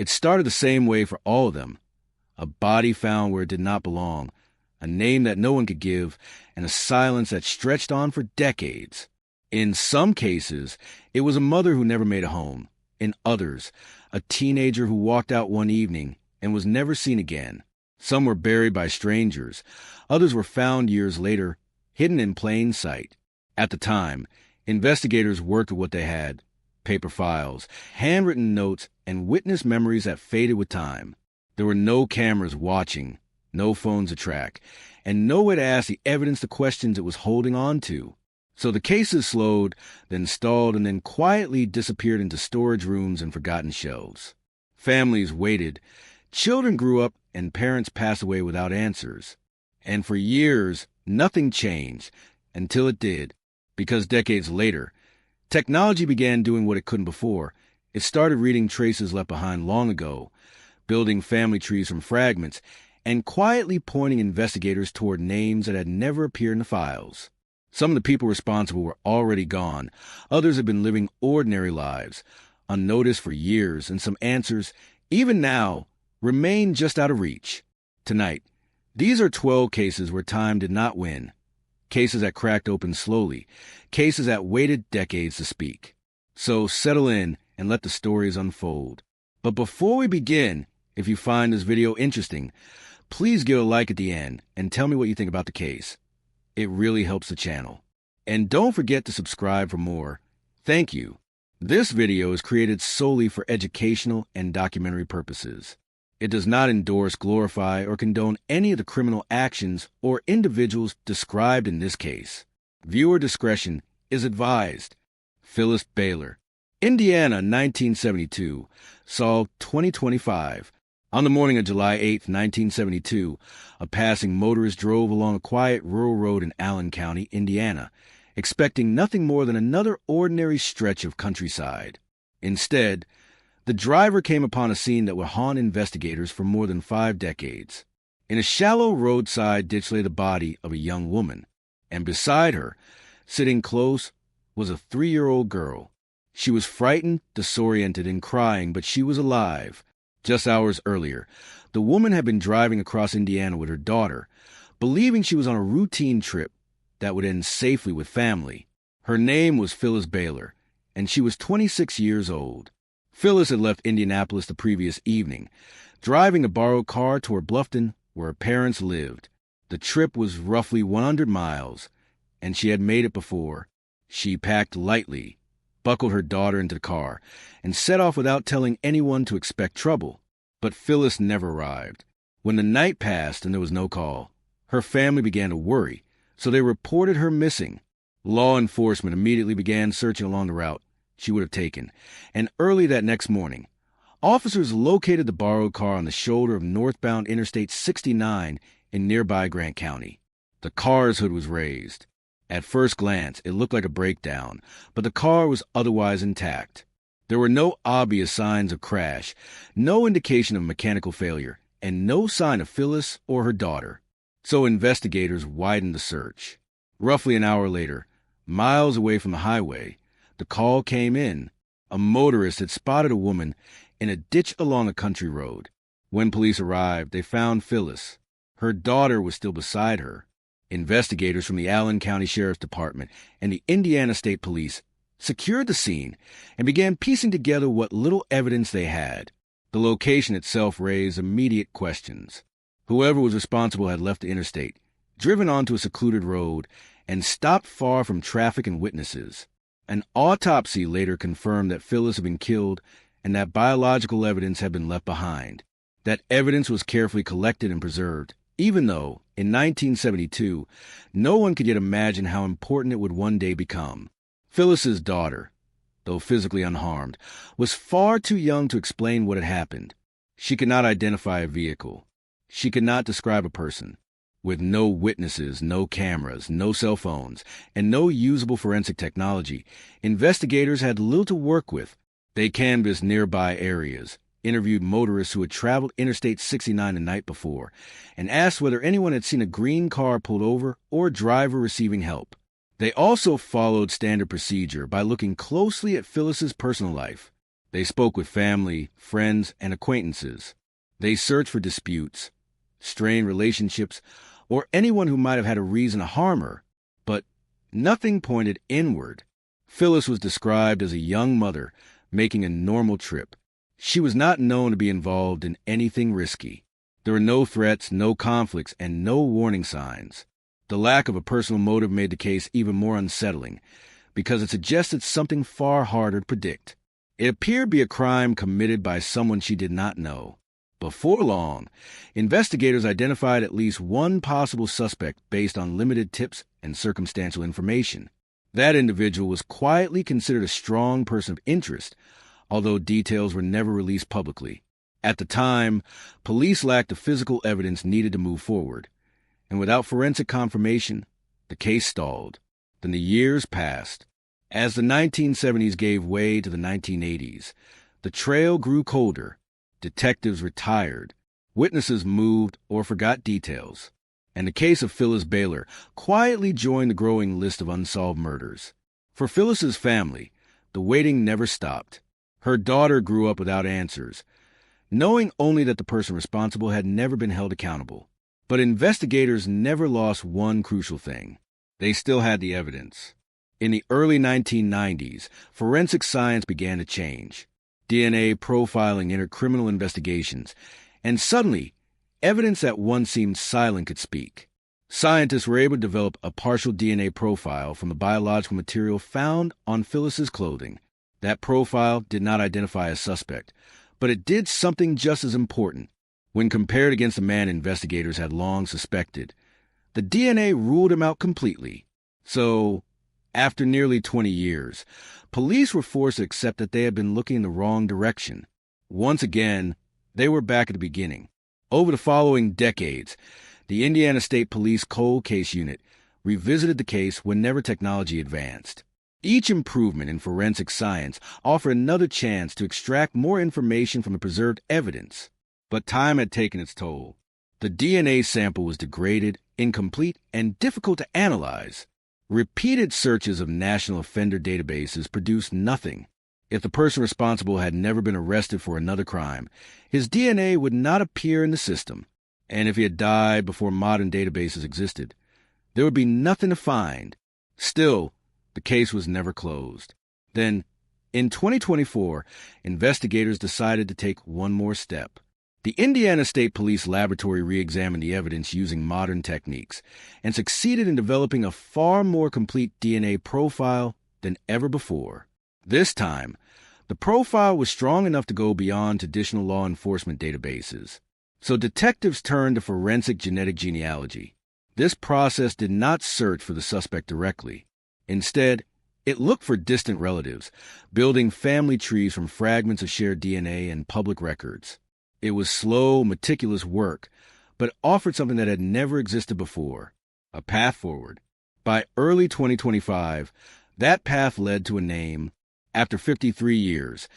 It started the same way for all of them. A body found where it did not belong, a name that no one could give, and a silence that stretched on for decades. In some cases, it was a mother who never made a home. In others, a teenager who walked out one evening and was never seen again. Some were buried by strangers. Others were found years later, hidden in plain sight. At the time, investigators worked with what they had: paper files, handwritten notes, and witness memories that faded with time. There were no cameras watching, no phones to track, and no way to ask the evidence the questions it was holding on to. So the cases slowed, then stalled, and then quietly disappeared into storage rooms and forgotten shelves. Families waited. Children grew up, and parents passed away without answers. And for years, nothing changed, until it did. Because decades later, technology began doing what it couldn't before. It started reading traces left behind long ago, building family trees from fragments, and quietly pointing investigators toward names that had never appeared in the files. Some of the people responsible were already gone. Others had been living ordinary lives, unnoticed for years, and some answers, even now, remain just out of reach. Tonight, these are 12 cases where time did not win. Cases that cracked open slowly. Cases that waited decades to speak. So settle in and let the stories unfold. But before we begin, if you find this video interesting, please give a like at the end and tell me what you think about the case. It really helps the channel. And don't forget to subscribe for more. Thank you. This video is created solely for educational and documentary purposes. It does not endorse, glorify, or condone any of the criminal actions or individuals described in this case. Viewer discretion is advised. Phyllis Baylor, Indiana, 1972, solved 2025. On the morning of July 8, 1972, a passing motorist drove along a quiet rural road in Allen County, Indiana, expecting nothing more than another ordinary stretch of countryside. Instead, the driver came upon a scene that would haunt investigators for more than 5 decades. In a shallow roadside ditch lay the body of a young woman, and beside her, sitting close, was a 3-year-old girl. She was frightened, disoriented, and crying, but she was alive. Just hours earlier, the woman had been driving across Indiana with her daughter, believing she was on a routine trip that would end safely with family. Her name was Phyllis Baylor, and she was 26 years old. Phyllis had left Indianapolis the previous evening, driving a borrowed car toward Bluffton, where her parents lived. The trip was roughly 100 miles, and she had made it before. She packed lightly, buckled her daughter into the car, and set off without telling anyone to expect trouble. But Phyllis never arrived. When the night passed and there was no call, her family began to worry, so they reported her missing. Law enforcement immediately began searching along the route she would have taken, and early that next morning, officers located the borrowed car on the shoulder of northbound Interstate 69 in nearby Grant County. The car's hood was raised. At first glance, it looked like a breakdown, but the car was otherwise intact. There were no obvious signs of crash, no indication of mechanical failure, and no sign of Phyllis or her daughter. So investigators widened the search. Roughly an hour later, miles away from the highway, the call came in. A motorist had spotted a woman in a ditch along a country road. When police arrived, they found Phyllis. Her daughter was still beside her. Investigators from the Allen County Sheriff's Department and the Indiana State Police secured the scene and began piecing together what little evidence they had. The location itself raised immediate questions. Whoever was responsible had left the interstate, driven onto a secluded road, and stopped far from traffic and witnesses. An autopsy later confirmed that Phyllis had been killed and that biological evidence had been left behind. That evidence was carefully collected and preserved, even though, in 1972, no one could yet imagine how important it would one day become. Phyllis's daughter, though physically unharmed, was far too young to explain what had happened. She could not identify a vehicle. She could not describe a person. With no witnesses, no cameras, no cell phones, and no usable forensic technology, investigators had little to work with. They canvassed nearby areas, interviewed motorists who had traveled Interstate 69 the night before, and asked whether anyone had seen a green car pulled over or a driver receiving help. They also followed standard procedure by looking closely at Phyllis's personal life. They spoke with family, friends, and acquaintances. They searched for disputes, strained relationships, or anyone who might have had a reason to harm her, but nothing pointed inward. Phyllis was described as a young mother making a normal trip. She was not known to be involved in anything risky. There were no threats, no conflicts, and no warning signs. The lack of a personal motive made the case even more unsettling, because it suggested something far harder to predict. It appeared to be a crime committed by someone she did not know. Before long, investigators identified at least one possible suspect based on limited tips and circumstantial information. That individual was quietly considered a strong person of interest, although details were never released publicly. At the time, police lacked the physical evidence needed to move forward, and without forensic confirmation, the case stalled. Then the years passed. As the 1970s gave way to the 1980s, the trail grew colder. Detectives retired. Witnesses moved or forgot details. And the case of Phyllis Baylor quietly joined the growing list of unsolved murders. For Phyllis's family, the waiting never stopped. Her daughter grew up without answers, knowing only that the person responsible had never been held accountable. But investigators never lost one crucial thing. They still had the evidence. In the early 1990s, forensic science began to change. DNA profiling entered criminal investigations, and suddenly, evidence that once seemed silent could speak. Scientists were able to develop a partial DNA profile from the biological material found on Phyllis's clothing. That profile did not identify a suspect, but it did something just as important. When compared against a man investigators had long suspected, the DNA ruled him out completely. So, after nearly 20 years, police were forced to accept that they had been looking in the wrong direction. Once again, they were back at the beginning. Over the following decades, the Indiana State Police Cold Case Unit revisited the case whenever technology advanced. Each improvement in forensic science offered another chance to extract more information from the preserved evidence. But time had taken its toll. The DNA sample was degraded, incomplete, and difficult to analyze. Repeated searches of national offender databases produced nothing. If the person responsible had never been arrested for another crime, his DNA would not appear in the system. And if he had died before modern databases existed, there would be nothing to find. Still, the case was never closed. Then, in 2024, investigators decided to take one more step. The Indiana State Police Laboratory re-examined the evidence using modern techniques and succeeded in developing a far more complete DNA profile than ever before. This time, the profile was strong enough to go beyond traditional law enforcement databases. So detectives turned to forensic genetic genealogy. This process did not search for the suspect directly. Instead, it looked for distant relatives, building family trees from fragments of shared DNA and public records. It was slow, meticulous work, but it offered something that had never existed before, a path forward. By early 2025, that path led to a name. After 53 years,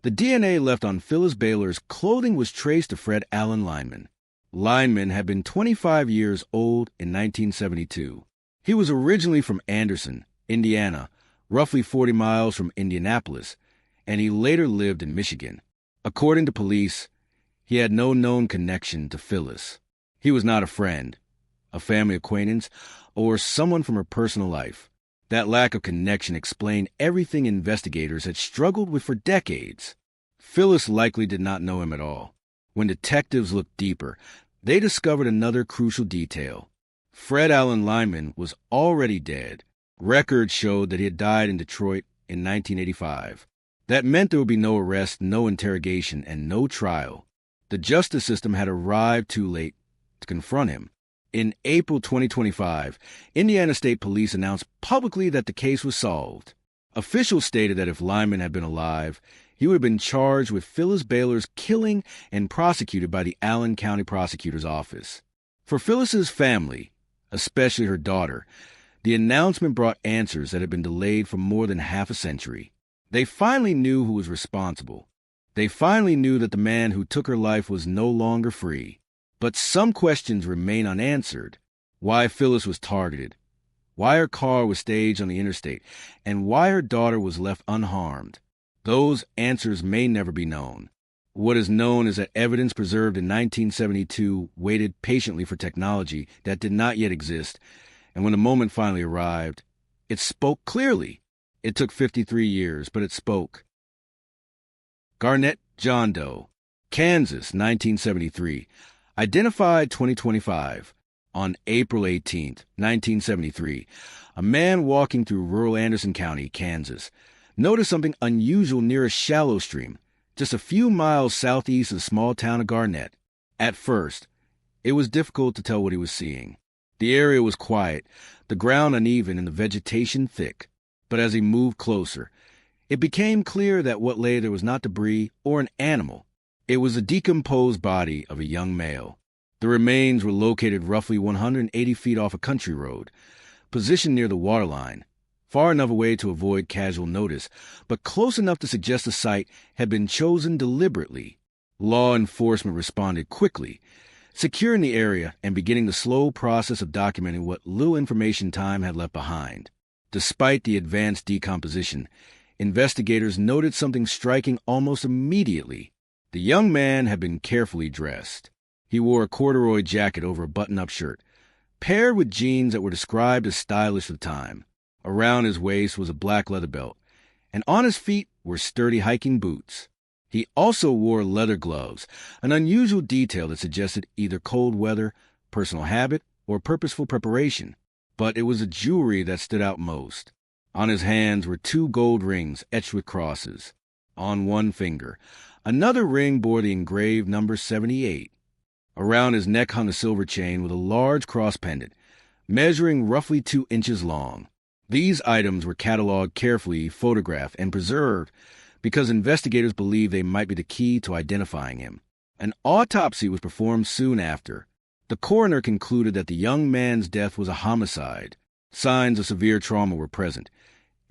the DNA left on Phyllis Baylor's clothing was traced to Fred Allen Lineman. Lineman had been 25 years old in 1972. He was originally from Anderson, Indiana, roughly 40 miles from Indianapolis, and he later lived in Michigan. According to police, he had no known connection to Phyllis. He was not a friend, a family acquaintance, or someone from her personal life. That lack of connection explained everything investigators had struggled with for decades. Phyllis likely did not know him at all. When detectives looked deeper, they discovered another crucial detail. Fred Allen Lineman was already dead. Records showed that he had died in Detroit in 1985. That meant there would be no arrest, no interrogation, and no trial. The justice system had arrived too late to confront him. In April 2025, Indiana State Police announced publicly that the case was solved. Officials stated that if Lyman had been alive, he would have been charged with Phyllis Baylor's killing and prosecuted by the Allen County Prosecutor's Office. For Phyllis's family, especially her daughter, the announcement brought answers that had been delayed for more than half a century. They finally knew who was responsible. They finally knew that the man who took her life was no longer free. But some questions remain unanswered. Why Phyllis was targeted, why her car was staged on the interstate, and why her daughter was left unharmed. Those answers may never be known. What is known is that evidence preserved in 1972 waited patiently for technology that did not yet exist, and when the moment finally arrived, it spoke clearly. It took 53 years, but it spoke. Garnett John Doe, Kansas, 1973. Identified 2025. On April 18, 1973, a man walking through rural Anderson County, Kansas, noticed something unusual near a shallow stream, just a few miles southeast of the small town of Garnett. At first, it was difficult to tell what he was seeing. The area was quiet, the ground uneven and the vegetation thick. But as he moved closer, it became clear that what lay there was not debris or an animal. It was the decomposed body of a young male. The remains were located roughly 180 feet off a country road, positioned near the waterline, far enough away to avoid casual notice, but close enough to suggest the site had been chosen deliberately. Law enforcement responded quickly, securing the area and beginning the slow process of documenting what little information time had left behind. Despite the advanced decomposition, investigators noted something striking almost immediately. The young man had been carefully dressed. He wore a corduroy jacket over a button-up shirt, paired with jeans that were described as stylish for the time. Around his waist was a black leather belt, and on his feet were sturdy hiking boots. He also wore leather gloves, an unusual detail that suggested either cold weather, personal habit, or purposeful preparation. But it was the jewelry that stood out most. On his hands were 2 gold rings etched with crosses. On one finger, another ring bore the engraved number 78. Around his neck hung a silver chain with a large cross pendant, measuring roughly 2 inches long. These items were cataloged carefully, photographed, and preserved because investigators believed they might be the key to identifying him. An autopsy was performed soon after. The coroner concluded that the young man's death was a homicide. Signs of severe trauma were present,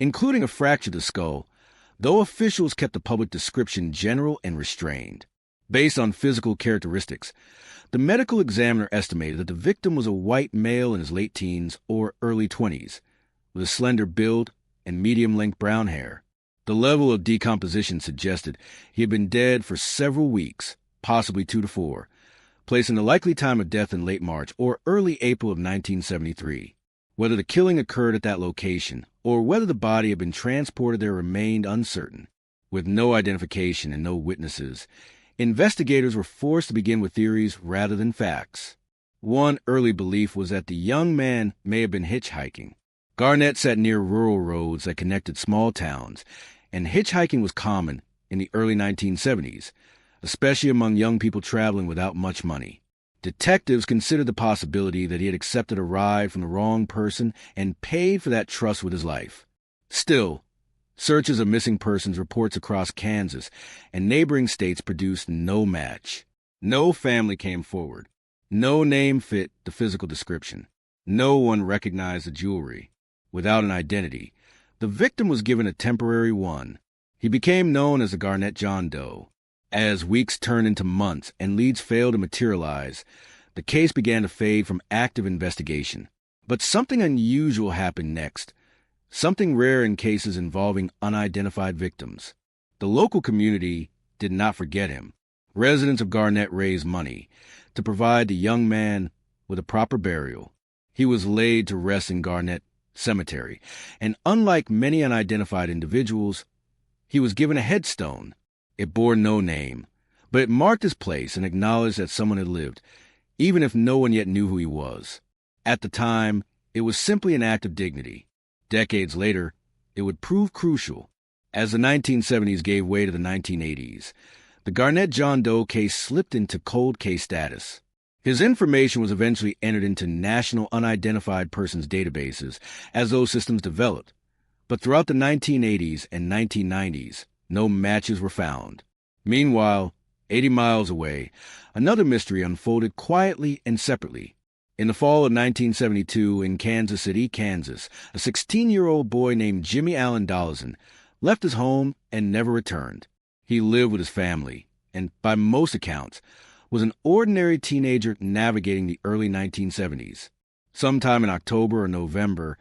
including a fracture to the skull, though officials kept the public description general and restrained. Based on physical characteristics, the medical examiner estimated that the victim was a white male in his late teens or early 20s, with a slender build and medium-length brown hair. The level of decomposition suggested he had been dead for several weeks, possibly 2 to 4, placing the likely time of death in late March or early April of 1973. Whether the killing occurred at that location or whether the body had been transported there remained uncertain. With no identification and no witnesses, investigators were forced to begin with theories rather than facts. One early belief was that the young man may have been hitchhiking. Garnett sat near rural roads that connected small towns, and hitchhiking was common in the early 1970s, especially among young people traveling without much money. Detectives considered the possibility that he had accepted a ride from the wrong person and paid for that trust with his life. Still, searches of missing persons reports across Kansas and neighboring states produced no match. No family came forward. No name fit the physical description. No one recognized the jewelry. Without an identity, the victim was given a temporary one. He became known as the Garnett John Doe. As weeks turned into months and leads failed to materialize, the case began to fade from active investigation. But something unusual happened next. Something rare in cases involving unidentified victims. The local community did not forget him. Residents of Garnett raised money to provide the young man with a proper burial. He was laid to rest in Garnett Cemetery, and unlike many unidentified individuals, he was given a headstone. It bore no name, but it marked his place and acknowledged that someone had lived, even if no one yet knew who he was. At the time, it was simply an act of dignity. Decades later, it would prove crucial. As the 1970s gave way to the 1980s, the Garnett John Doe case slipped into cold case status. His information was eventually entered into national unidentified persons databases as those systems developed. But throughout the 1980s and 1990s, no matches were found. Meanwhile, 80 miles away, another mystery unfolded quietly and separately. In the fall of 1972 in Kansas City, Kansas, a 16-year-old boy named Jimmy Allen Dollison left his home and never returned. He lived with his family and, by most accounts, was an ordinary teenager navigating the early 1970s. Sometime in October or November,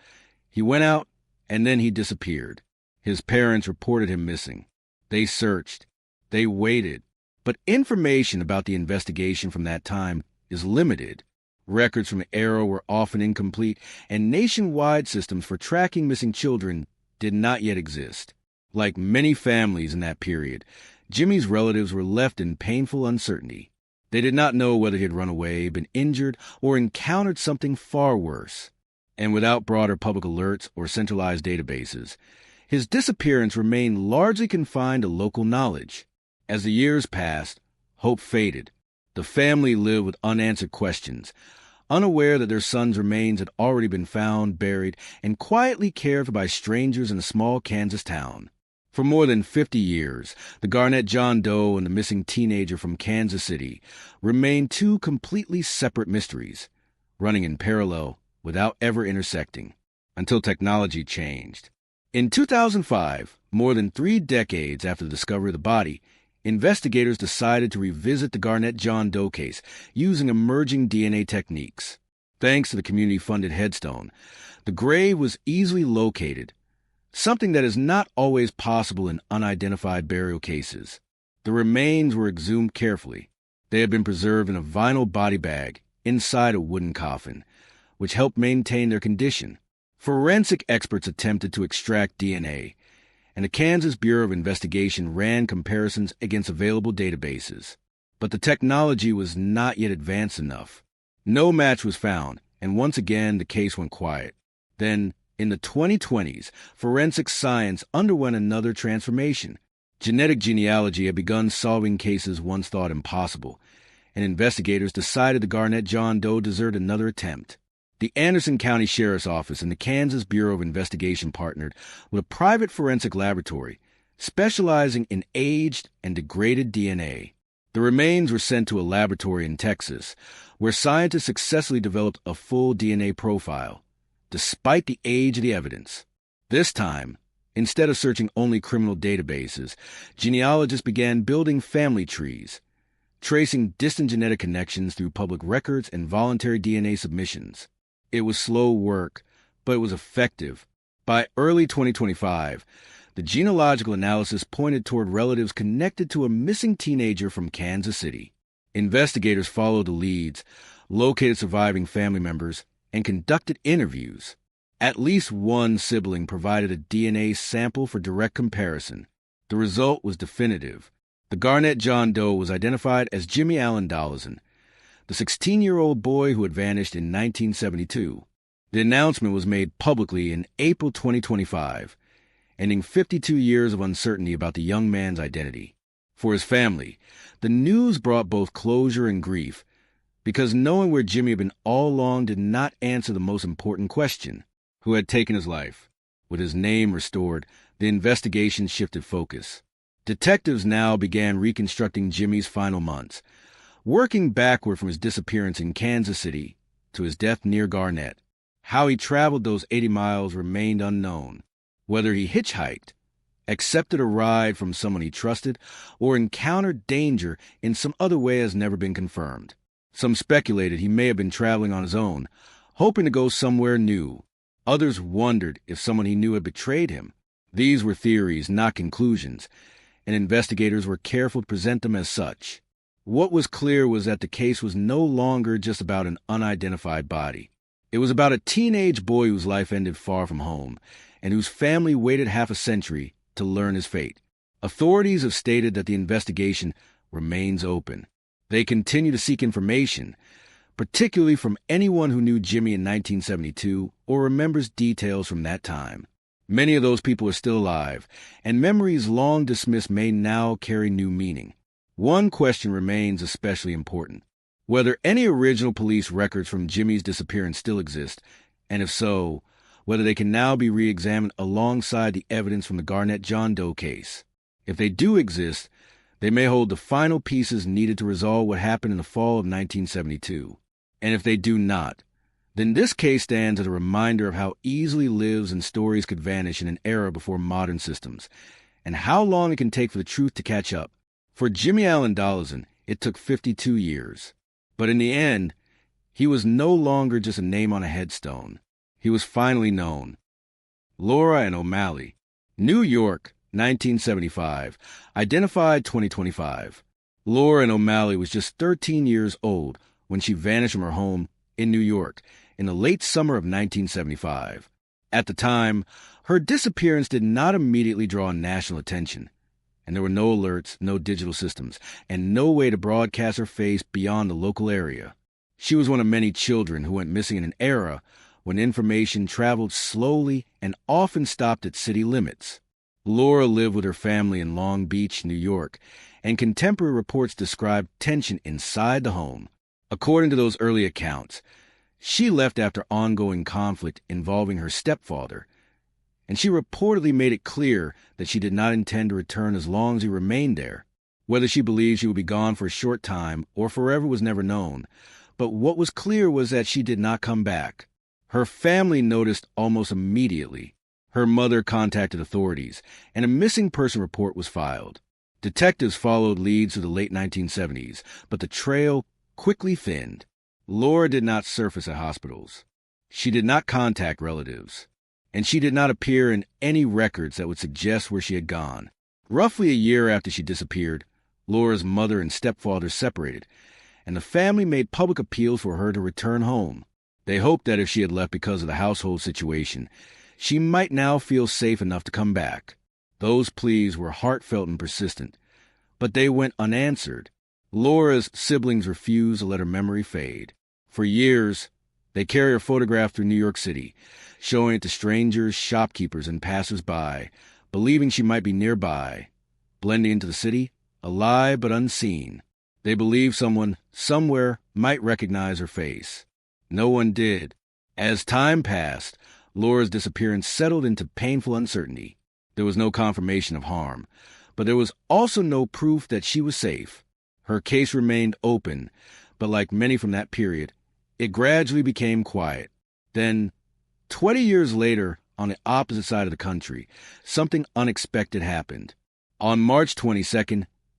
he went out and then he disappeared. His parents reported him missing. They searched. They waited. But information about the investigation from that time is limited. Records from the era were often incomplete, and nationwide systems for tracking missing children did not yet exist. Like many families in that period, Jimmy's relatives were left in painful uncertainty. They did not know whether he had run away, been injured, or encountered something far worse. And without broader public alerts or centralized databases, his disappearance remained largely confined to local knowledge. As the years passed, hope faded. The family lived with unanswered questions, unaware that their son's remains had already been found, buried, and quietly cared for by strangers in a small Kansas town. For more than 50 years, the Garnett John Doe and the missing teenager from Kansas City remained two completely separate mysteries, running in parallel without ever intersecting, until technology changed. In 2005, more than 3 decades after the discovery of the body, investigators decided to revisit the Garnett John Doe case using emerging DNA techniques. Thanks to the community-funded headstone, the grave was easily located, something that is not always possible in unidentified burial cases. The remains were exhumed carefully. They had been preserved in a vinyl body bag inside a wooden coffin, which helped maintain their condition. Forensic experts attempted to extract DNA, and the Kansas Bureau of Investigation ran comparisons against available databases. But the technology was not yet advanced enough. No match was found, and once again the case went quiet. Then, in the 2020s, forensic science underwent another transformation. Genetic genealogy had begun solving cases once thought impossible, and investigators decided the Garnett John Doe deserved another attempt. The Anderson County Sheriff's Office and the Kansas Bureau of Investigation partnered with a private forensic laboratory specializing in aged and degraded DNA. The remains were sent to a laboratory in Texas, where scientists successfully developed a full DNA profile, despite the age of the evidence. This time, instead of searching only criminal databases, genealogists began building family trees, tracing distant genetic connections through public records and voluntary DNA submissions. It was slow work, but it was effective. By early 2025, the genealogical analysis pointed toward relatives connected to a missing teenager from Kansas City. Investigators followed the leads, located surviving family members, and conducted interviews. At least one sibling provided a DNA sample for direct comparison. The result was definitive. The Garnett John Doe was identified as Jimmy Allen Dollison, the 16-year-old boy who had vanished in 1972. The announcement was made publicly in April 2025, ending 52 years of uncertainty about the young man's identity. For his family, the news brought both closure and grief, because knowing where Jimmy had been all along did not answer the most important question: who had taken his life? With his name restored, the investigation shifted focus. Detectives now began reconstructing Jimmy's final months, working backward from his disappearance in Kansas City to his death near Garnett. How he traveled those 80 miles remained unknown. Whether he hitchhiked, accepted a ride from someone he trusted, or encountered danger in some other way has never been confirmed. Some speculated he may have been traveling on his own, hoping to go somewhere new. Others wondered if someone he knew had betrayed him. These were theories, not conclusions, and investigators were careful to present them as such. What was clear was that the case was no longer just about an unidentified body. It was about a teenage boy whose life ended far from home, and whose family waited half a century to learn his fate. Authorities have stated that the investigation remains open. They continue to seek information, particularly from anyone who knew Jimmy in 1972 or remembers details from that time. Many of those people are still alive, and memories long dismissed may now carry new meaning. One question remains especially important: whether any original police records from Jimmy's disappearance still exist, and if so, whether they can now be re-examined alongside the evidence from the Garnett John Doe case. If they do exist, they may hold the final pieces needed to resolve what happened in the fall of 1972. And if they do not, then this case stands as a reminder of how easily lives and stories could vanish in an era before modern systems, and how long it can take for the truth to catch up. For Jimmy Allen Dollison, it took 52 years. But in the end, he was no longer just a name on a headstone. He was finally known. Laura and O'Malley, New York, 1975. Identified 2025. Lauren O'Malley was just 13 years old when she vanished from her home in New York in the late summer of 1975. At the time, her disappearance did not immediately draw national attention, and there were no alerts, no digital systems, and no way to broadcast her face beyond the local area. She was one of many children who went missing in an era when information traveled slowly and often stopped at city limits. Laura lived with her family in Long Beach, New York, and contemporary reports described tension inside the home. According to those early accounts, she left after ongoing conflict involving her stepfather, and she reportedly made it clear that she did not intend to return as long as he remained there. Whether she believed she would be gone for a short time or forever was never known, but what was clear was that she did not come back. Her family noticed almost immediately. Her mother contacted authorities, and a missing person report was filed. Detectives followed leads through the late 1970s, but the trail quickly thinned. Laura did not surface at hospitals. She did not contact relatives, and she did not appear in any records that would suggest where she had gone. Roughly a year after she disappeared, Laura's mother and stepfather separated, and the family made public appeals for her to return home. They hoped that if she had left because of the household situation, she might now feel safe enough to come back. Those pleas were heartfelt and persistent, but they went unanswered. Laura's siblings refused to let her memory fade. For years, they carried her photograph through New York City, showing it to strangers, shopkeepers, and passers-by, believing she might be nearby, blending into the city, alive but unseen. They believed someone, somewhere, might recognize her face. No one did. As time passed, Laura's disappearance settled into painful uncertainty. There was no confirmation of harm, but there was also no proof that she was safe. Her case remained open, but like many from that period, it gradually became quiet. Then, 20 years later, on the opposite side of the country, something unexpected happened. On March 22,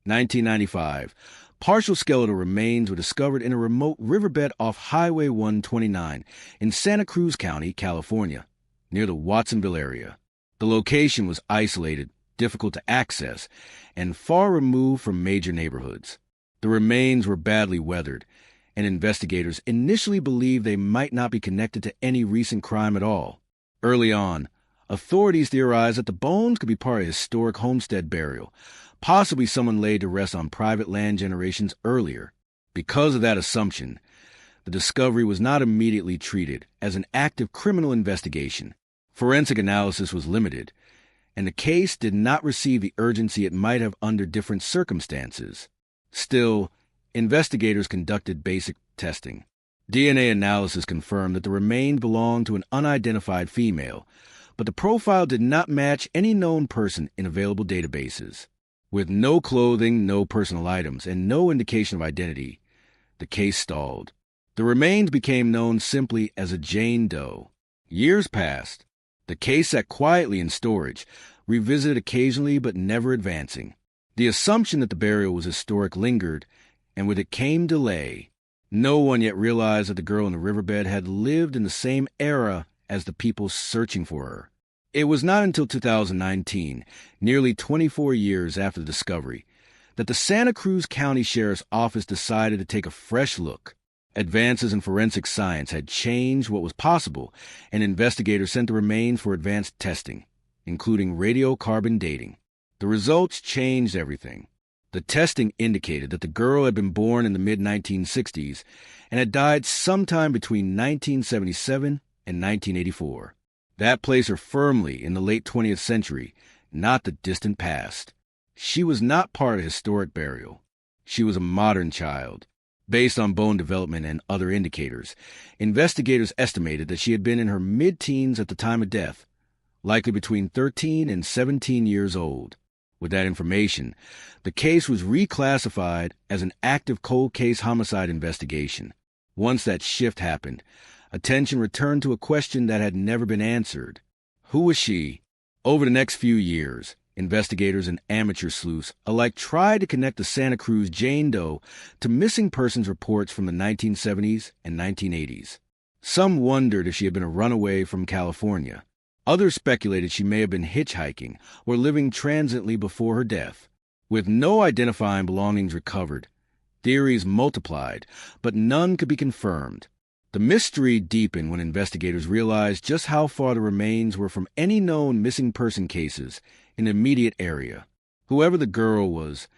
1995, partial skeletal remains were discovered in a remote riverbed off Highway 129 in Santa Cruz County, California, near the Watsonville area. The location was isolated, difficult to access, and far removed from major neighborhoods. The remains were badly weathered, and investigators initially believed they might not be connected to any recent crime at all. Early on, authorities theorized that the bones could be part of a historic homestead burial, possibly someone laid to rest on private land generations earlier. Because of that assumption, the discovery was not immediately treated as an active criminal investigation. Forensic analysis was limited, and the case did not receive the urgency it might have under different circumstances. Still, investigators conducted basic testing. DNA analysis confirmed that the remains belonged to an unidentified female, but the profile did not match any known person in available databases. With no clothing, no personal items, and no indication of identity, the case stalled. The remains became known simply as a Jane Doe. Years passed. The case sat quietly in storage, revisited occasionally but never advancing. The assumption that the burial was historic lingered, and with it came delay. No one yet realized that the girl in the riverbed had lived in the same era as the people searching for her. It was not until 2019, nearly 24 years after the discovery, that the Santa Cruz County Sheriff's Office decided to take a fresh look. Advances in forensic science had changed what was possible, and investigators sent the remains for advanced testing, including radiocarbon dating. The results changed everything. The testing indicated that the girl had been born in the mid-1960s and had died sometime between 1977 and 1984. That placed her firmly in the late 20th century, not the distant past. She was not part of historic burial. She was a modern child. Based on bone development and other indicators, investigators estimated that she had been in her mid-teens at the time of death, likely between 13 and 17 years old. With that information, the case was reclassified as an active cold case homicide investigation. Once that shift happened, attention returned to a question that had never been answered. Who was she? Over the next few years, investigators and amateur sleuths alike tried to connect the Santa Cruz Jane Doe to missing persons reports from the 1970s and 1980s. Some wondered if she had been a runaway from California. Others speculated she may have been hitchhiking or living transiently before her death. With no identifying belongings recovered, theories multiplied, but none could be confirmed. The mystery deepened when investigators realized just how far the remains were from any known missing person cases in the immediate area. Whoever the girl was,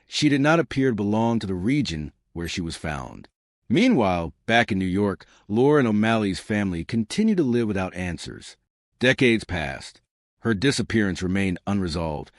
she did not appear to belong to the region where she was found. Meanwhile, back in New York, Laura and O'Malley's family continued to live without answers. Decades passed. Her disappearance remained unresolved,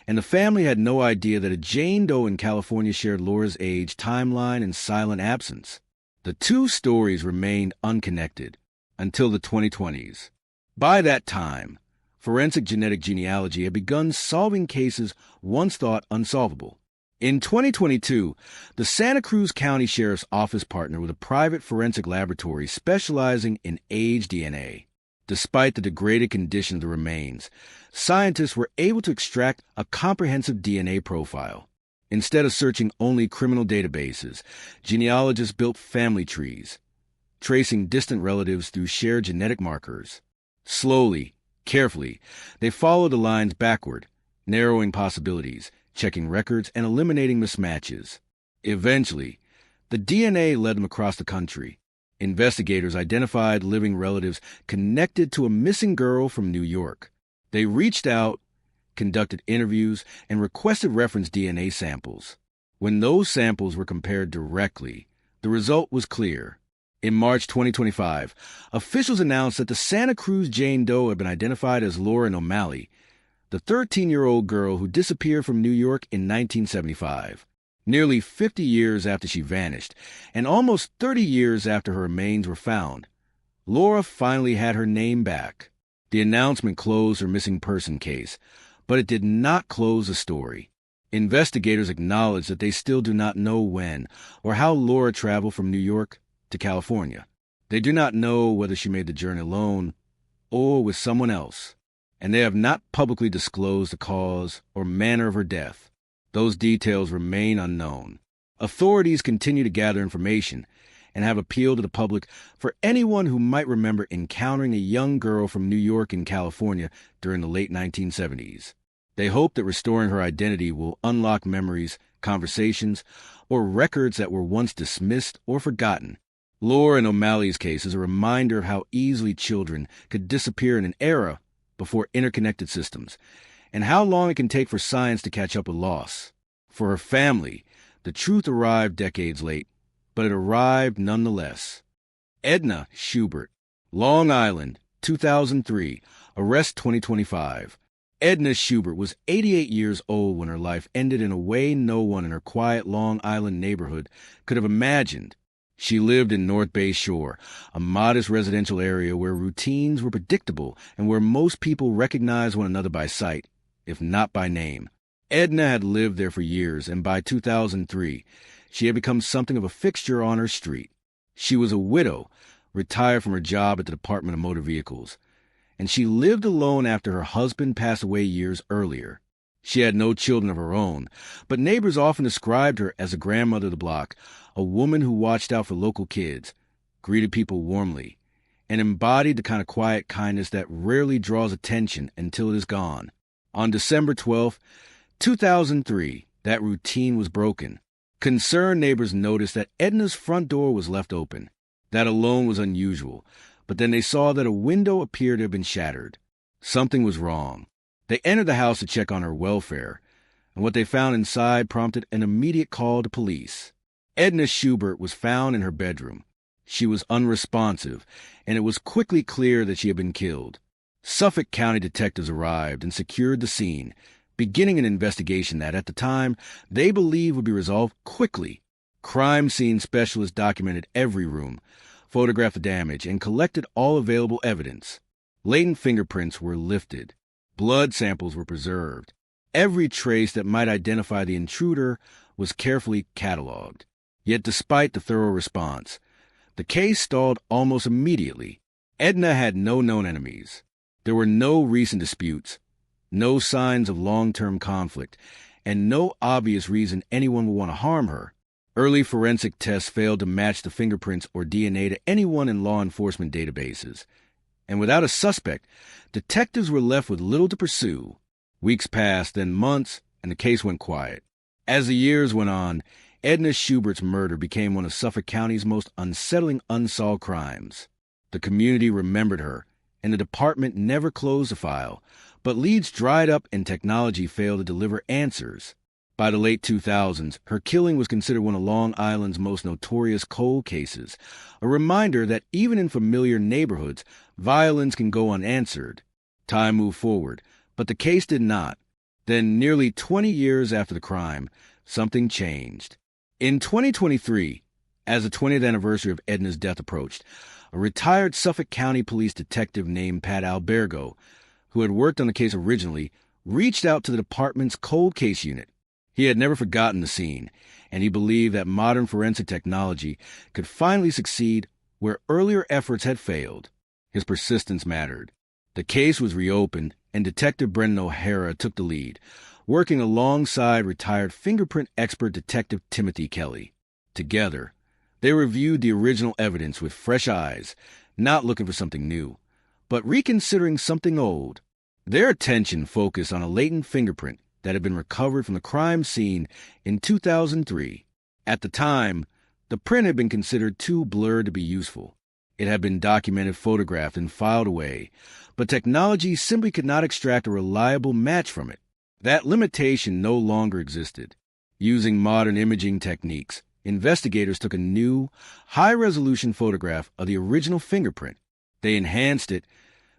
and the family had no idea that a Jane Doe in California shared Laura's age, timeline, and silent absence. The two stories remained unconnected until the 2020s. By that time, forensic genetic genealogy had begun solving cases once thought unsolvable. In 2022, the Santa Cruz County Sheriff's Office partnered with a private forensic laboratory specializing in age DNA. Despite the degraded condition of the remains, scientists were able to extract a comprehensive DNA profile. Instead of searching only criminal databases, genealogists built family trees, tracing distant relatives through shared genetic markers. Slowly, carefully, they followed the lines backward, narrowing possibilities, checking records, and eliminating mismatches. Eventually, the DNA led them across the country. Investigators identified living relatives connected to a missing girl from New York. They reached out, conducted interviews, and requested reference DNA samples. When those samples were compared directly, the result was clear. In March 2025, officials announced that the Santa Cruz Jane Doe had been identified as Laura O'Malley, the 13-year-old girl who disappeared from New York in 1975. Nearly 50 years after she vanished, and almost 30 years after her remains were found, Laura finally had her name back. The announcement closed her missing person case, but it did not close the story. Investigators acknowledge that they still do not know when or how Laura traveled from New York to California. They do not know whether she made the journey alone or with someone else, and they have not publicly disclosed the cause or manner of her death. Those details remain unknown. Authorities continue to gather information and have appealed to the public for anyone who might remember encountering a young girl from New York and California during the late 1970s. They hope that restoring her identity will unlock memories, conversations, or records that were once dismissed or forgotten. Laura and O'Malley's case is a reminder of how easily children could disappear in an era before interconnected systems, and how long it can take for science to catch up with loss. For her family, the truth arrived decades late, but it arrived nonetheless. Edna Schubert, Long Island, 2003, arrest 2025. Edna Schubert was 88 years old when her life ended in a way no one in her quiet Long Island neighborhood could have imagined. She lived in North Bay Shore, a modest residential area where routines were predictable and where most people recognized one another by sight, if not by name. Edna had lived there for years, and by 2003, she had become something of a fixture on her street. She was a widow, retired from her job at the Department of Motor Vehicles, and she lived alone after her husband passed away years earlier. She had no children of her own, but neighbors often described her as a grandmother of the block, a woman who watched out for local kids, greeted people warmly, and embodied the kind of quiet kindness that rarely draws attention until it is gone. On December 12, 2003, that routine was broken. Concerned neighbors noticed that Edna's front door was left open. That alone was unusual, but then they saw that a window appeared to have been shattered. Something was wrong. They entered the house to check on her welfare, and what they found inside prompted an immediate call to police. Edna Schubert was found in her bedroom. She was unresponsive, and it was quickly clear that she had been killed. Suffolk County detectives arrived and secured the scene, beginning an investigation that, at the time, they believed would be resolved quickly. Crime scene specialists documented every room, photographed the damage, and collected all available evidence. Latent fingerprints were lifted. Blood samples were preserved. Every trace that might identify the intruder was carefully cataloged. Yet despite the thorough response, the case stalled almost immediately. Edna had no known enemies. There were no recent disputes, no signs of long-term conflict, and no obvious reason anyone would want to harm her. Early forensic tests failed to match the fingerprints or DNA to anyone in law enforcement databases. And without a suspect, detectives were left with little to pursue. Weeks passed, then months, and the case went quiet. As the years went on, Edna Schubert's murder became one of Suffolk County's most unsettling unsolved crimes. The community remembered her, and the department never closed the file, but leads dried up and technology failed to deliver answers. By the late 2000s, her killing was considered one of Long Island's most notorious cold cases, a reminder that even in familiar neighborhoods, violence can go unanswered. Time moved forward, but the case did not. Then, nearly 20 years after the crime, something changed. In 2023, as the 20th anniversary of Edna's death approached, a retired Suffolk County police detective named Pat Albergo, who had worked on the case originally, reached out to the department's cold case unit. He had never forgotten the scene, and he believed that modern forensic technology could finally succeed where earlier efforts had failed. His persistence mattered. The case was reopened, and Detective Brendan O'Hara took the lead, working alongside retired fingerprint expert Detective Timothy Kelly. Together, they reviewed the original evidence with fresh eyes, not looking for something new, but reconsidering something old. Their attention focused on a latent fingerprint that had been recovered from the crime scene in 2003. At the time, the print had been considered too blurred to be useful. It had been documented, photographed, and filed away, but technology simply could not extract a reliable match from it. That limitation no longer existed. Using modern imaging techniques, investigators took a new, high-resolution photograph of the original fingerprint. They enhanced it,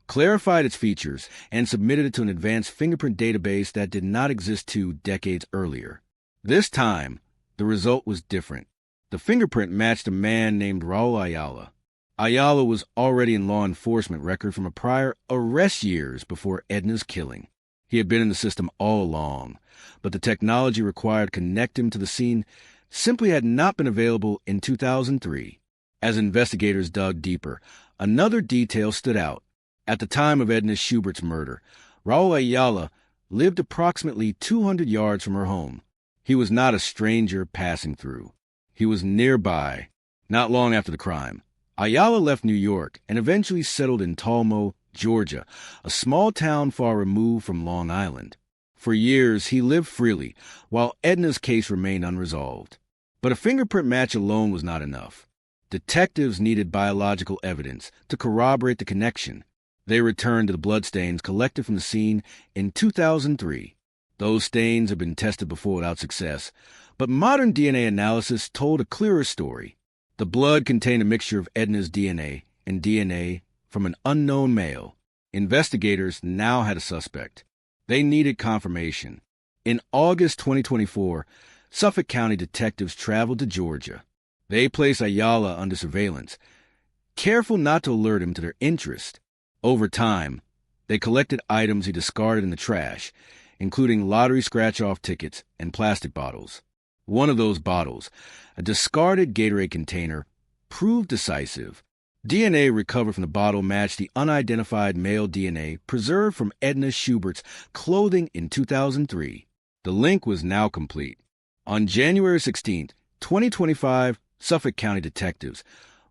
clarified its features, and submitted it to an advanced fingerprint database that did not exist 2 decades earlier. This time, the result was different. The fingerprint matched a man named Raul Ayala. Ayala was already in law enforcement record from a prior arrest years before Edna's killing. He had been in the system all along, but the technology required to connect him to the scene simply had not been available in 2003. As investigators dug deeper, another detail stood out. At the time of Edna Schubert's murder, Raul Ayala lived approximately 200 yards from her home. He was not a stranger passing through. He was nearby. Not long after the crime, Ayala left New York and eventually settled in Talmo, Georgia, a small town far removed from Long Island. For years, he lived freely, while Edna's case remained unresolved. But a fingerprint match alone was not enough. Detectives needed biological evidence to corroborate the connection. They returned to the bloodstains collected from the scene in 2003. Those stains had been tested before without success, but modern DNA analysis told a clearer story. The blood contained a mixture of Edna's DNA and DNA from an unknown male. Investigators now had a suspect. They needed confirmation. In August 2024, Suffolk County detectives traveled to Georgia. They placed Ayala under surveillance, careful not to alert him to their interest. Over time, they collected items he discarded in the trash, including lottery scratch-off tickets and plastic bottles. One of those bottles, a discarded Gatorade container, proved decisive. DNA recovered from the bottle matched the unidentified male DNA preserved from Edna Schubert's clothing in 2003. The link was now complete. On January 16, 2025, Suffolk County detectives,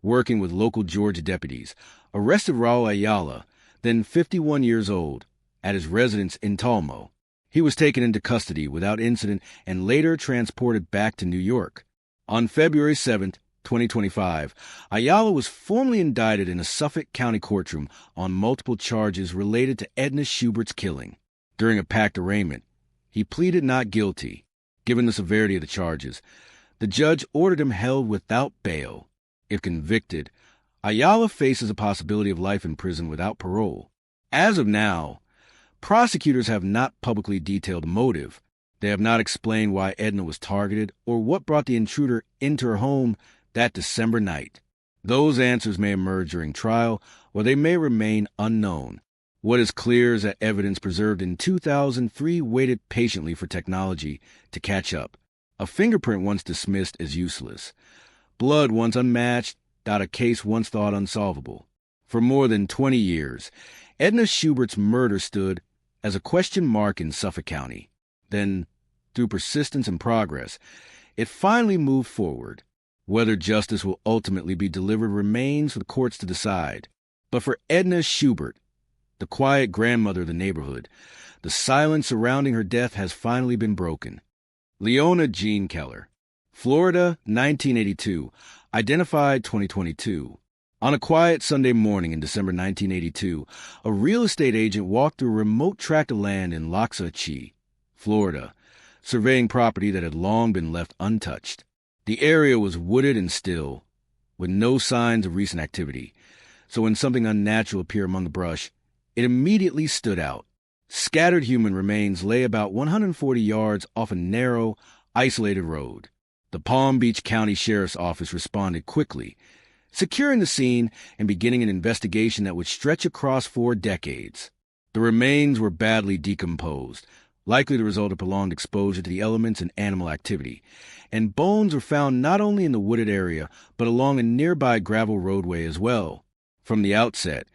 working with local Georgia deputies, arrested Raul Ayala, then 51 years old, at his residence in Talmo. He was taken into custody without incident and later transported back to New York. On February 7, 2025, Ayala was formally indicted in a Suffolk County courtroom on multiple charges related to Edna Schubert's killing. During a packed arraignment, he pleaded not guilty. Given the severity of the charges, the judge ordered him held without bail. If convicted, Ayala faces a possibility of life in prison without parole. As of now, prosecutors have not publicly detailed a motive. They have not explained why Edna was targeted or what brought the intruder into her home that December night. Those answers may emerge during trial, or they may remain unknown. What is clear is that evidence preserved in 2003 waited patiently for technology to catch up. A fingerprint once dismissed as useless. Blood once unmatched, a case once thought unsolvable. For more than 20 years, Edna Schubert's murder stood as a question mark in Suffolk County. Then, through persistence and progress, it finally moved forward. Whether justice will ultimately be delivered remains for the courts to decide. But for Edna Schubert, the quiet grandmother of the neighborhood, the silence surrounding her death has finally been broken. Leona Jean Keller, Florida, 1982, identified 2022. On a quiet Sunday morning in December 1982, a real estate agent walked through a remote tract of land in Loxahatchee, Florida, surveying property that had long been left untouched. The area was wooded and still, with no signs of recent activity, so when something unnatural appeared among the brush, it immediately stood out. Scattered human remains lay about 140 yards off a narrow, isolated road. The Palm Beach County Sheriff's Office responded quickly, securing the scene and beginning an investigation that would stretch across 4 decades. The remains were badly decomposed, likely the result of prolonged exposure to the elements and animal activity, and bones were found not only in the wooded area, but along a nearby gravel roadway as well. From the outset,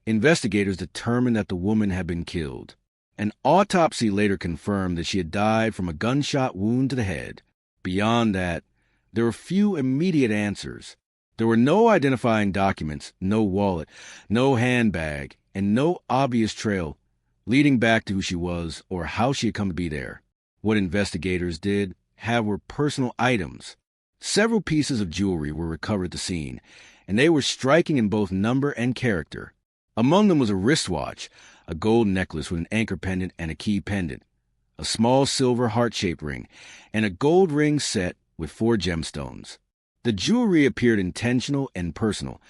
investigators determined that the woman had been killed. An autopsy later confirmed that she had died from a gunshot wound to the head. Beyond that, there were few immediate answers. There were no identifying documents, no wallet, no handbag, and no obvious trail leading back to who she was or how she had come to be there. What investigators did have were personal items. Several pieces of jewelry were recovered at the scene, and they were striking in both number and character. Among them was a wristwatch, a gold necklace with an anchor pendant and a key pendant, a small silver heart-shaped ring, and a gold ring set with 4 gemstones. The jewelry appeared intentional and personal,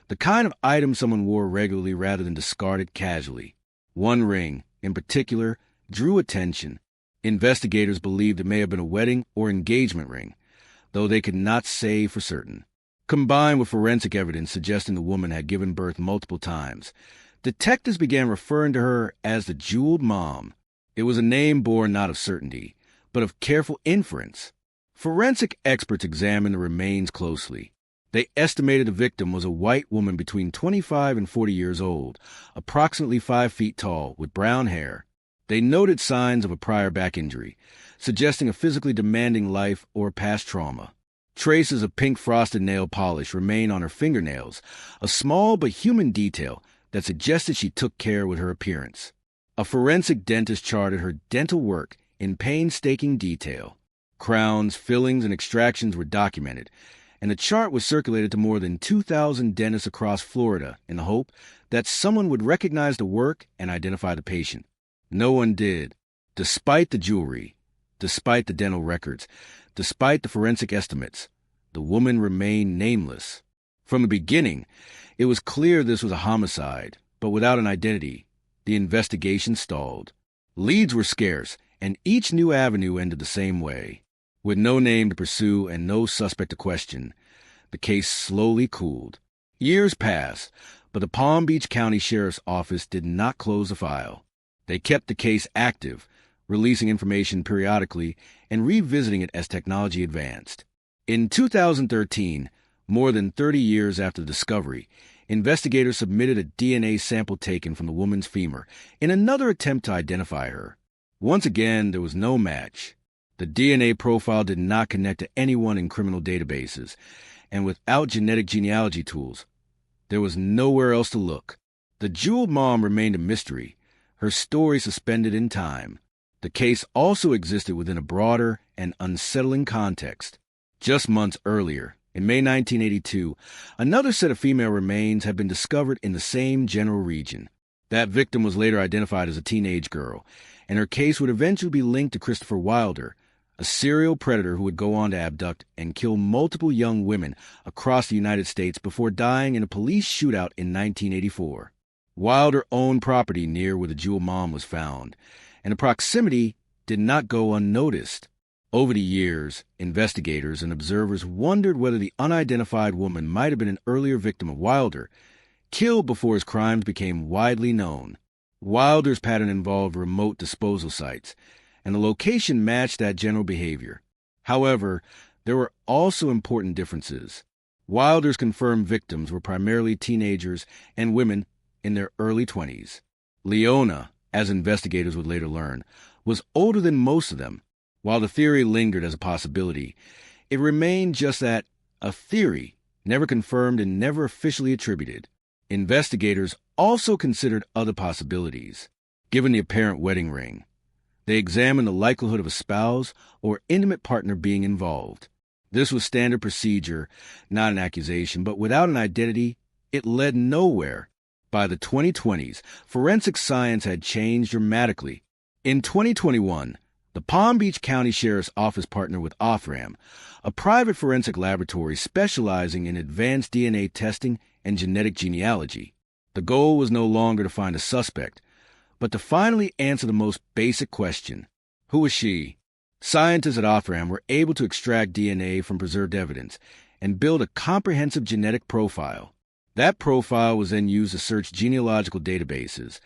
the kind of item someone wore regularly rather than discarded casually. One ring, in particular, drew attention. Investigators believed it may have been a wedding or engagement ring, though they could not say for certain. Combined with forensic evidence suggesting the woman had given birth multiple times, detectives began referring to her as the Jeweled Mom. It was a name born not of certainty, but of careful inference. Forensic experts examined the remains closely. They estimated the victim was a white woman between 25 and 40 years old, approximately 5 feet tall, with brown hair. They noted signs of a prior back injury, suggesting a physically demanding life or past trauma. Traces of pink frosted nail polish remain on her fingernails, a small but human detail that suggested she took care with her appearance. A forensic dentist charted her dental work in painstaking detail. Crowns, fillings, and extractions were documented, and the chart was circulated to more than 2,000 dentists across Florida in the hope that someone would recognize the work and identify the patient. No one did. Despite the jewelry, despite the dental records, despite the forensic estimates, the woman remained nameless. From the beginning, it was clear this was a homicide, but without an identity, the investigation stalled. Leads were scarce, and each new avenue ended the same way. With no name to pursue and no suspect to question, the case slowly cooled. Years passed, but the Palm Beach County Sheriff's Office did not close the file. They kept the case active, releasing information periodically and revisiting it as technology advanced. In 2013, more than 30 years after the discovery, investigators submitted a DNA sample taken from the woman's femur in another attempt to identify her. Once again, there was no match. The DNA profile did not connect to anyone in criminal databases, and without genetic genealogy tools, there was nowhere else to look. The Jeweled Mom remained a mystery, her story suspended in time. The case also existed within a broader and unsettling context. Just months earlier, in May 1982, another set of female remains had been discovered in the same general region. That victim was later identified as a teenage girl, and her case would eventually be linked to Christopher Wilder, a serial predator who would go on to abduct and kill multiple young women across the United States before dying in a police shootout in 1984. Wilder owned property near where the Jeweled Mom was found, and the proximity did not go unnoticed. Over the years, investigators and observers wondered whether the unidentified woman might have been an earlier victim of Wilder, killed before his crimes became widely known. Wilder's pattern involved remote disposal sites, and the location matched that general behavior. However, there were also important differences. Wilder's confirmed victims were primarily teenagers and women in their early 20s. Leona, as investigators would later learn, was older than most of them. While the theory lingered as a possibility, it remained just that, a theory, never confirmed and never officially attributed. Investigators also considered other possibilities. Given the apparent wedding ring, they examined the likelihood of a spouse or intimate partner being involved. This was standard procedure, not an accusation, but without an identity, it led nowhere. By the 2020s, forensic science had changed dramatically. In 2021, the Palm Beach County Sheriff's Office partnered with Othram, a private forensic laboratory specializing in advanced DNA testing and genetic genealogy. The goal was no longer to find a suspect, but to finally answer the most basic question: who was she? Scientists at Othram were able to extract DNA from preserved evidence and build a comprehensive genetic profile. That profile was then used to search genealogical databases,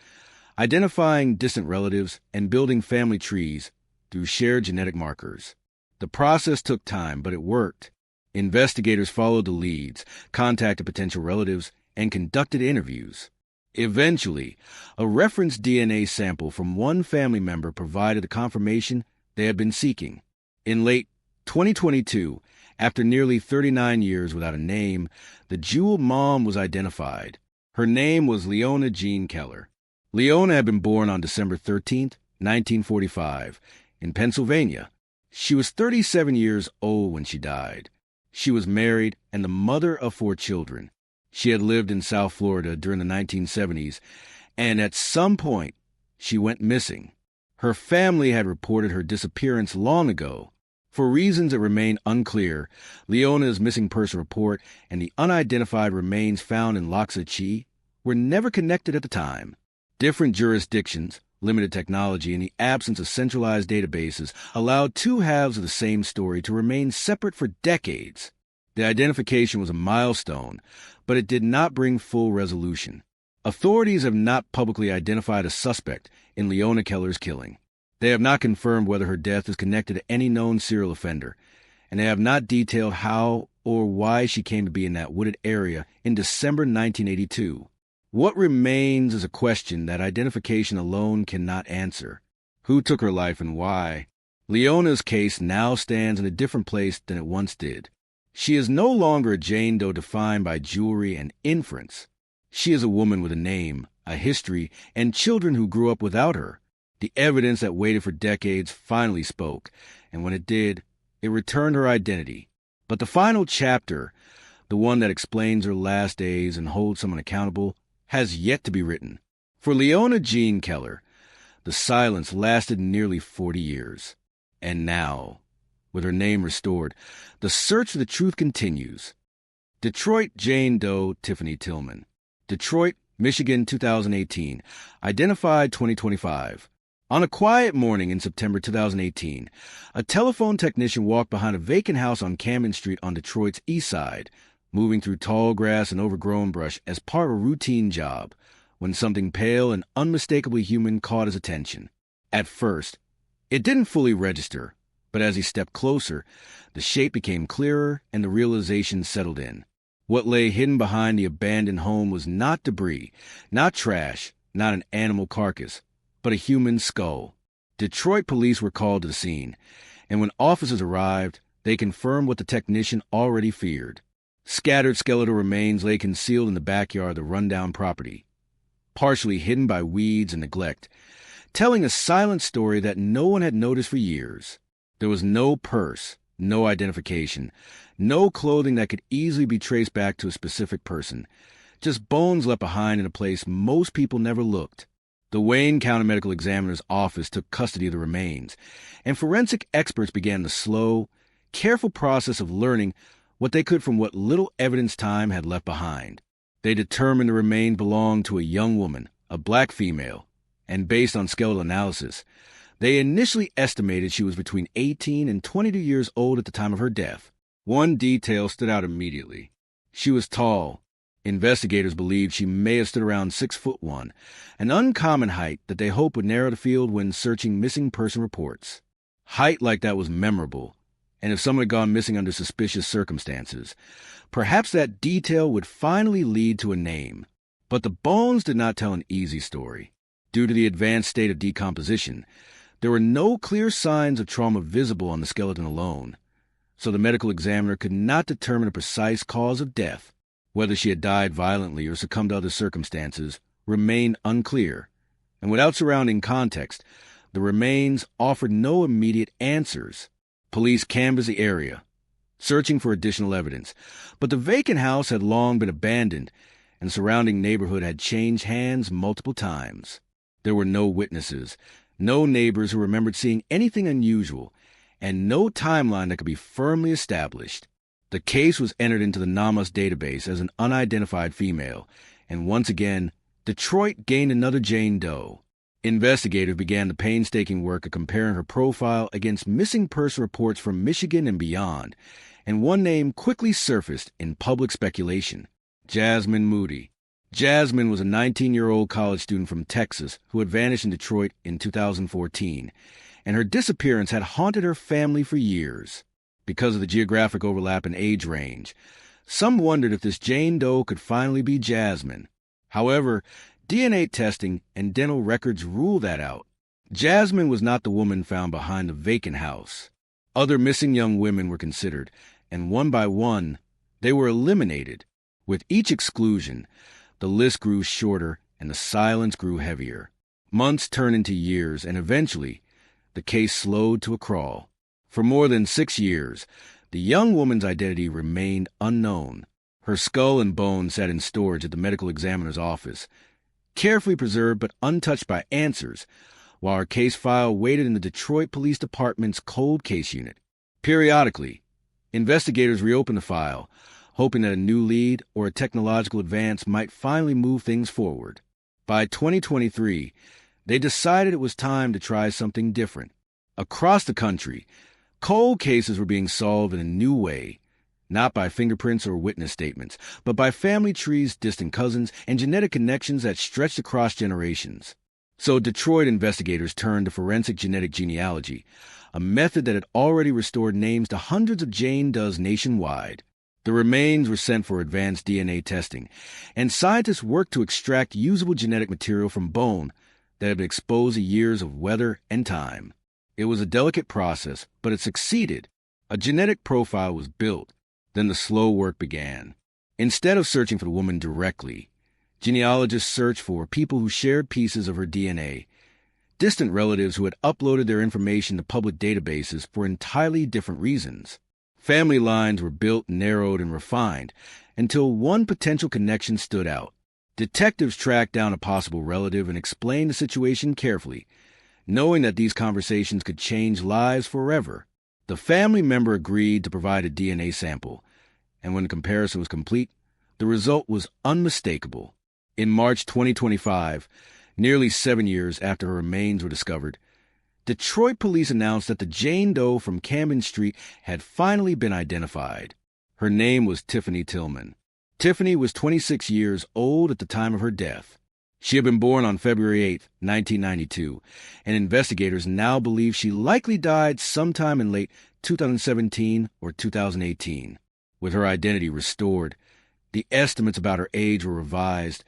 identifying distant relatives and building family trees through shared genetic markers. The process took time, but it worked. Investigators followed the leads, contacted potential relatives, and conducted interviews. Eventually, a reference DNA sample from one family member provided the confirmation they had been seeking. In late 2022, after nearly 39 years without a name, the jewel mom was identified. Her name was Leona Jean Keller. Leona had been born on December 13, 1945, in Pennsylvania. She was 37 years old when she died. She was married and the mother of 4 children. She had lived in South Florida during the 1970s, and at some point, she went missing. Her family had reported her disappearance long ago. For reasons that remain unclear, Leona's missing person report and the unidentified remains found in Loxachi were never connected at the time. Different jurisdictions, limited technology, and the absence of centralized databases allowed 2 halves of the same story to remain separate for decades. The identification was a milestone, but it did not bring full resolution. Authorities have not publicly identified a suspect in Leona Keller's killing. They have not confirmed whether her death is connected to any known serial offender, and they have not detailed how or why she came to be in that wooded area in December 1982. What remains is a question that identification alone cannot answer. Who took her life and why? Leona's case now stands in a different place than it once did. She is no longer a Jane Doe defined by jewelry and inference. She is a woman with a name, a history, and children who grew up without her. The evidence that waited for decades finally spoke, and when it did, it returned her identity. But the final chapter, the one that explains her last days and holds someone accountable, has yet to be written. For Leona Jean Keller, the silence lasted nearly 40 years. And now, with her name restored, the search for the truth continues. Detroit Jane Doe Tiffany Tillman. Detroit, Michigan, 2018. Identified 2025. On a quiet morning in September 2018, a telephone technician walked behind a vacant house on Camden Street on Detroit's east side, moving through tall grass and overgrown brush as part of a routine job, when something pale and unmistakably human caught his attention. At first, it didn't fully register, but as he stepped closer, the shape became clearer and the realization settled in. What lay hidden behind the abandoned home was not debris, not trash, not an animal carcass, but a human skull. Detroit police were called to the scene, and when officers arrived, they confirmed what the technician already feared. Scattered skeletal remains lay concealed in the backyard of the rundown property, partially hidden by weeds and neglect, telling a silent story that no one had noticed for years. There was no purse, no identification, no clothing that could easily be traced back to a specific person, just bones left behind in a place most people never looked. The Wayne County Medical Examiner's office took custody of the remains, and forensic experts began the slow, careful process of learning what they could from what little evidence time had left behind. They determined the remains belonged to a young woman, a black female, and based on skeletal analysis, they initially estimated she was between 18 and 22 years old at the time of her death. One detail stood out immediately. She was tall. Investigators believed she may have stood around 6'1", an uncommon height that they hoped would narrow the field when searching missing person reports. Height like that was memorable, and if someone had gone missing under suspicious circumstances, perhaps that detail would finally lead to a name. But the bones did not tell an easy story. Due to the advanced state of decomposition, there were no clear signs of trauma visible on the skeleton alone, so the medical examiner could not determine a precise cause of death. Whether she had died violently or succumbed to other circumstances remained unclear, and without surrounding context, the remains offered no immediate answers. Police canvassed the area, searching for additional evidence, but the vacant house had long been abandoned, and the surrounding neighborhood had changed hands multiple times. There were no witnesses, no neighbors who remembered seeing anything unusual, and no timeline that could be firmly established. The case was entered into the NamUs database as an unidentified female, and once again, Detroit gained another Jane Doe. Investigators began the painstaking work of comparing her profile against missing person reports from Michigan and beyond, and one name quickly surfaced in public speculation: Jasmine Moody. Jasmine was a 19-year-old college student from Texas who had vanished in Detroit in 2014, and her disappearance had haunted her family for years. Because of the geographic overlap and age range, some wondered if this Jane Doe could finally be Jasmine. However, DNA testing and dental records ruled that out. Jasmine was not the woman found behind the vacant house. Other missing young women were considered, and one by one, they were eliminated. With each exclusion, the list grew shorter and the silence grew heavier. Months turned into years, and eventually, the case slowed to a crawl. For more than 6 years, the young woman's identity remained unknown. Her skull and bones sat in storage at the medical examiner's office, carefully preserved but untouched by answers, while her case file waited in the Detroit Police Department's cold case unit. Periodically, investigators reopened the file, hoping that a new lead or a technological advance might finally move things forward. By 2023, they decided it was time to try something different. Across the country, cold cases were being solved in a new way, not by fingerprints or witness statements, but by family trees, distant cousins, and genetic connections that stretched across generations. So Detroit investigators turned to forensic genetic genealogy, a method that had already restored names to hundreds of Jane Does nationwide. The remains were sent for advanced DNA testing, and scientists worked to extract usable genetic material from bone that had been exposed to years of weather and time. It was a delicate process, but it succeeded. A genetic profile was built. Then the slow work began. Instead of searching for the woman directly, genealogists searched for people who shared pieces of her DNA, distant relatives who had uploaded their information to public databases for entirely different reasons. Family lines were built, narrowed, and refined until one potential connection stood out. Detectives tracked down a possible relative and explained the situation carefully, knowing that these conversations could change lives forever. The family member agreed to provide a DNA sample, and when the comparison was complete, the result was unmistakable. In March 2025, nearly 7 years after her remains were discovered, Detroit police announced that the Jane Doe from Camden Street had finally been identified. Her name was Tiffany Tillman. Tiffany was 26 years old at the time of her death. She had been born on February 8, 1992, and investigators now believe she likely died sometime in late 2017 or 2018. With her identity restored, the estimates about her age were revised,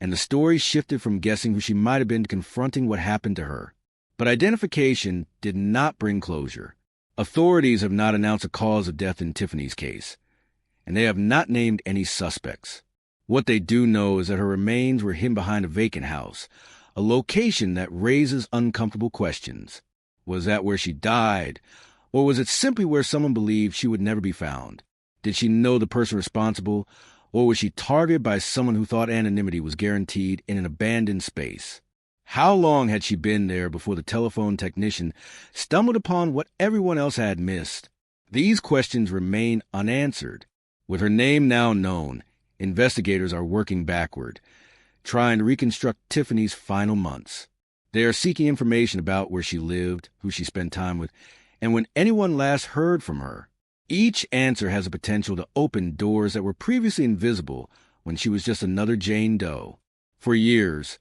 and the story shifted from guessing who she might have been to confronting what happened to her. But identification did not bring closure. Authorities have not announced a cause of death in Tiffany's case, and they have not named any suspects. What they do know is that her remains were hidden behind a vacant house, a location that raises uncomfortable questions. Was that where she died, or was it simply where someone believed she would never be found? Did she know the person responsible, or was she targeted by someone who thought anonymity was guaranteed in an abandoned space? How long had she been there before the telephone technician stumbled upon what everyone else had missed? These questions remain unanswered. With her name now known, investigators are working backward, trying to reconstruct Tiffany's final months. They are seeking information about where she lived, who she spent time with, and when anyone last heard from her. Each answer has a potential to open doors that were previously invisible when she was just another Jane Doe. For years,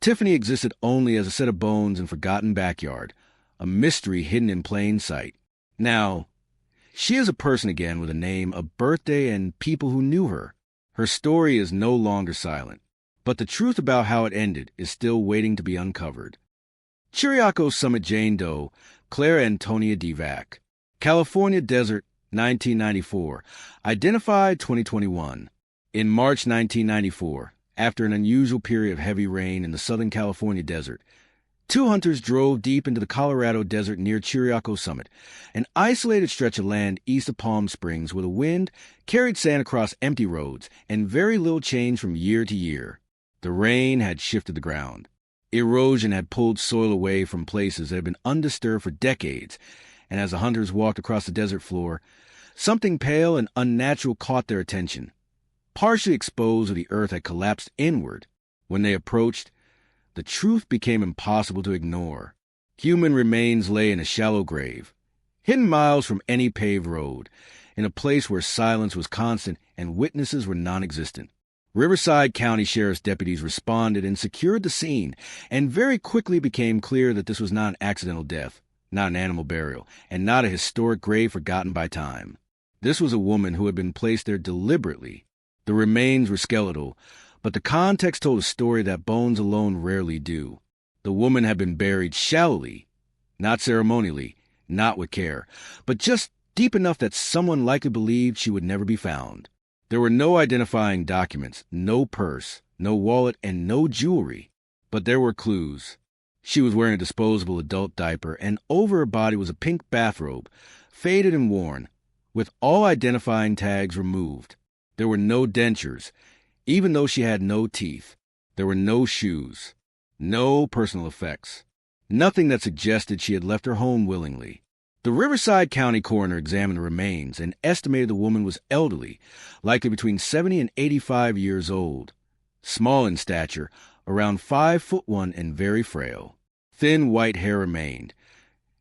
Tiffany existed only as a set of bones in a forgotten backyard, a mystery hidden in plain sight. Now, she is a person again with a name, a birthday, and people who knew her. Her story is no longer silent, but the truth about how it ended is still waiting to be uncovered. Chiriaco Summit Jane Doe, Claire Antonia Divac. California Desert, 1994. Identified 2021. In March 1994, after an unusual period of heavy rain in the Southern California desert, two hunters drove deep into the Colorado desert near Chiriaco Summit, an isolated stretch of land east of Palm Springs where the wind carried sand across empty roads and very little change from year to year. The rain had shifted the ground. Erosion had pulled soil away from places that had been undisturbed for decades, and as the hunters walked across the desert floor, something pale and unnatural caught their attention. Partially exposed where the earth had collapsed inward, when they approached, the truth became impossible to ignore. Human remains lay in a shallow grave, hidden miles from any paved road, in a place where silence was constant and witnesses were non-existent. Riverside County Sheriff's deputies responded and secured the scene, and very quickly became clear that this was not an accidental death, not an animal burial, and not a historic grave forgotten by time. This was a woman who had been placed there deliberately. The remains were skeletal, but the context told a story that bones alone rarely do. The woman had been buried shallowly, not ceremonially, not with care, but just deep enough that someone likely believed she would never be found. There were no identifying documents, no purse, no wallet, and no jewelry. But there were clues. She was wearing a disposable adult diaper, and over her body was a pink bathrobe, faded and worn, with all identifying tags removed. There were no dentures, even though she had no teeth. There were no shoes, no personal effects, nothing that suggested she had left her home willingly. The Riverside County coroner examined the remains and estimated the woman was elderly, likely between 70 and 85 years old, small in stature, around 5'1" and very frail. Thin white hair remained,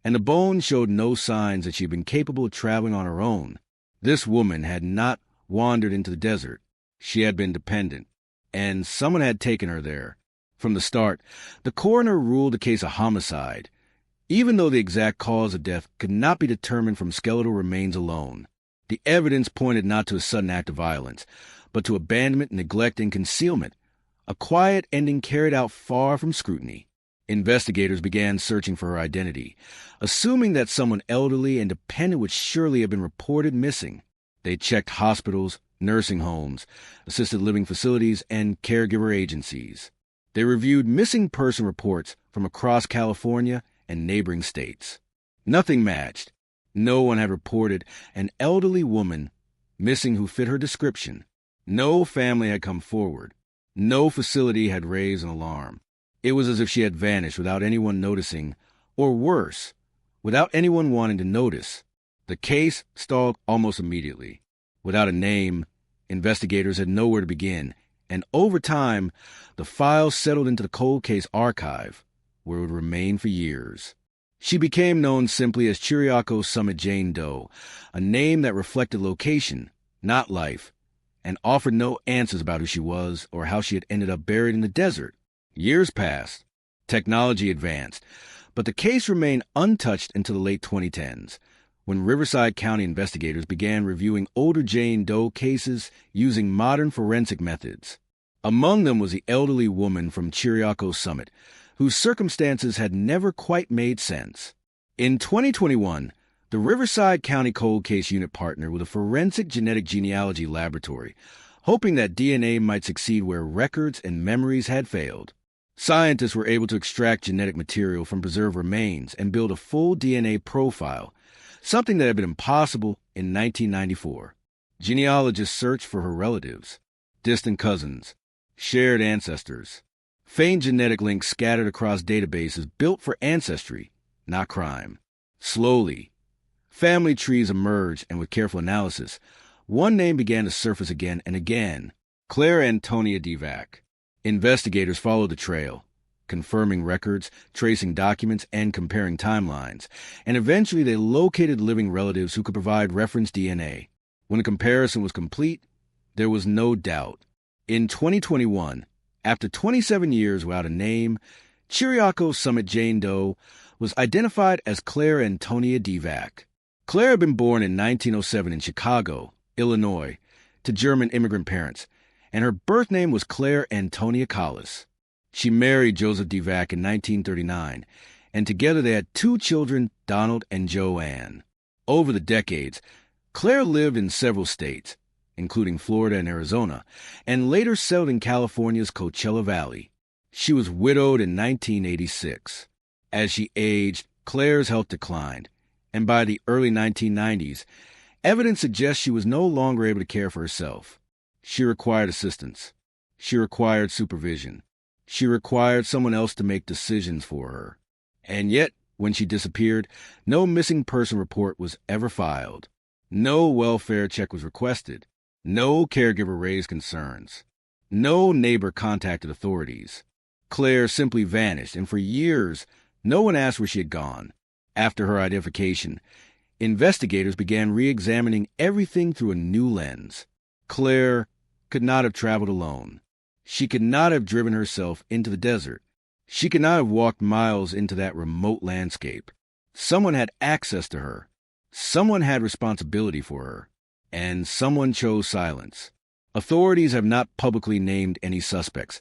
and the bones showed no signs that she had been capable of traveling on her own. This woman had not wandered into the desert. She had been dependent, and someone had taken her there. From the start, the coroner ruled the case a homicide, even though the exact cause of death could not be determined from skeletal remains alone. The evidence pointed not to a sudden act of violence, but to abandonment, neglect, and concealment, a quiet ending carried out far from scrutiny. Investigators began searching for her identity, assuming that someone elderly and dependent would surely have been reported missing. They checked hospitals, nursing homes, assisted living facilities, and caregiver agencies. They reviewed missing person reports from across California and neighboring states. Nothing matched. No one had reported an elderly woman missing who fit her description. No family had come forward. No facility had raised an alarm. It was as if she had vanished without anyone noticing, or worse, without anyone wanting to notice. The case stalled almost immediately. Without a name, investigators had nowhere to begin, and over time, the file settled into the cold case archive, where it would remain for years. She became known simply as Chiriaco Summit Jane Doe, a name that reflected location, not life, and offered no answers about who she was or how she had ended up buried in the desert. Years passed. Technology advanced, but the case remained untouched until the late 2010s, when Riverside County investigators began reviewing older Jane Doe cases using modern forensic methods. Among them was the elderly woman from Chiriaco Summit, whose circumstances had never quite made sense. In 2021, the Riverside County Cold Case Unit partnered with a forensic genetic genealogy laboratory, hoping that DNA might succeed where records and memories had failed. Scientists were able to extract genetic material from preserved remains and build a full DNA profile, something that had been impossible in 1994. Genealogists searched for her relatives, distant cousins, shared ancestors, faint genetic links scattered across databases built for ancestry, not crime. Slowly, family trees emerged, and with careful analysis, one name began to surface again and again: Claire Antonia Divac. Investigators followed the trail, confirming records, tracing documents, and comparing timelines, and eventually they located living relatives who could provide reference DNA. When the comparison was complete, there was no doubt. In 2021, after 27 years without a name, Chiriaco Summit Jane Doe was identified as Claire Antonia Divac. Claire had been born in 1907 in Chicago, Illinois, to German immigrant parents, and her birth name was Claire Antonia Collis. She married Joseph Divac in 1939, and together they had two children, Donald and Joanne. Over the decades, Claire lived in several states, including Florida and Arizona, and later settled in California's Coachella Valley. She was widowed in 1986. As she aged, Claire's health declined, and by the early 1990s, evidence suggests she was no longer able to care for herself. She required assistance. She required supervision. She required someone else to make decisions for her. And yet, when she disappeared, no missing person report was ever filed. No welfare check was requested. No caregiver raised concerns. No neighbor contacted authorities. Claire simply vanished, and for years, no one asked where she had gone. After her identification, investigators began re-examining everything through a new lens. Claire could not have traveled alone. She could not have driven herself into the desert. She could not have walked miles into that remote landscape. Someone had access to her. Someone had responsibility for her. And someone chose silence. Authorities have not publicly named any suspects,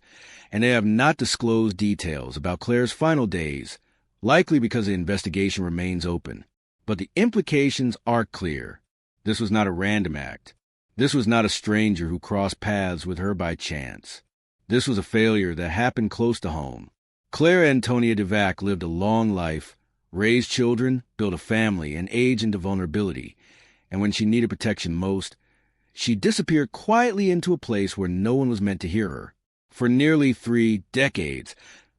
and they have not disclosed details about Claire's final days, likely because the investigation remains open. But the implications are clear. This was not a random act. This was not a stranger who crossed paths with her by chance. This was a failure that happened close to home. Claire Antonia DeVac lived a long life, raised children, built a family, and aged into vulnerability. And when she needed protection most, she disappeared quietly into a place where no one was meant to hear her. For nearly 3 decades,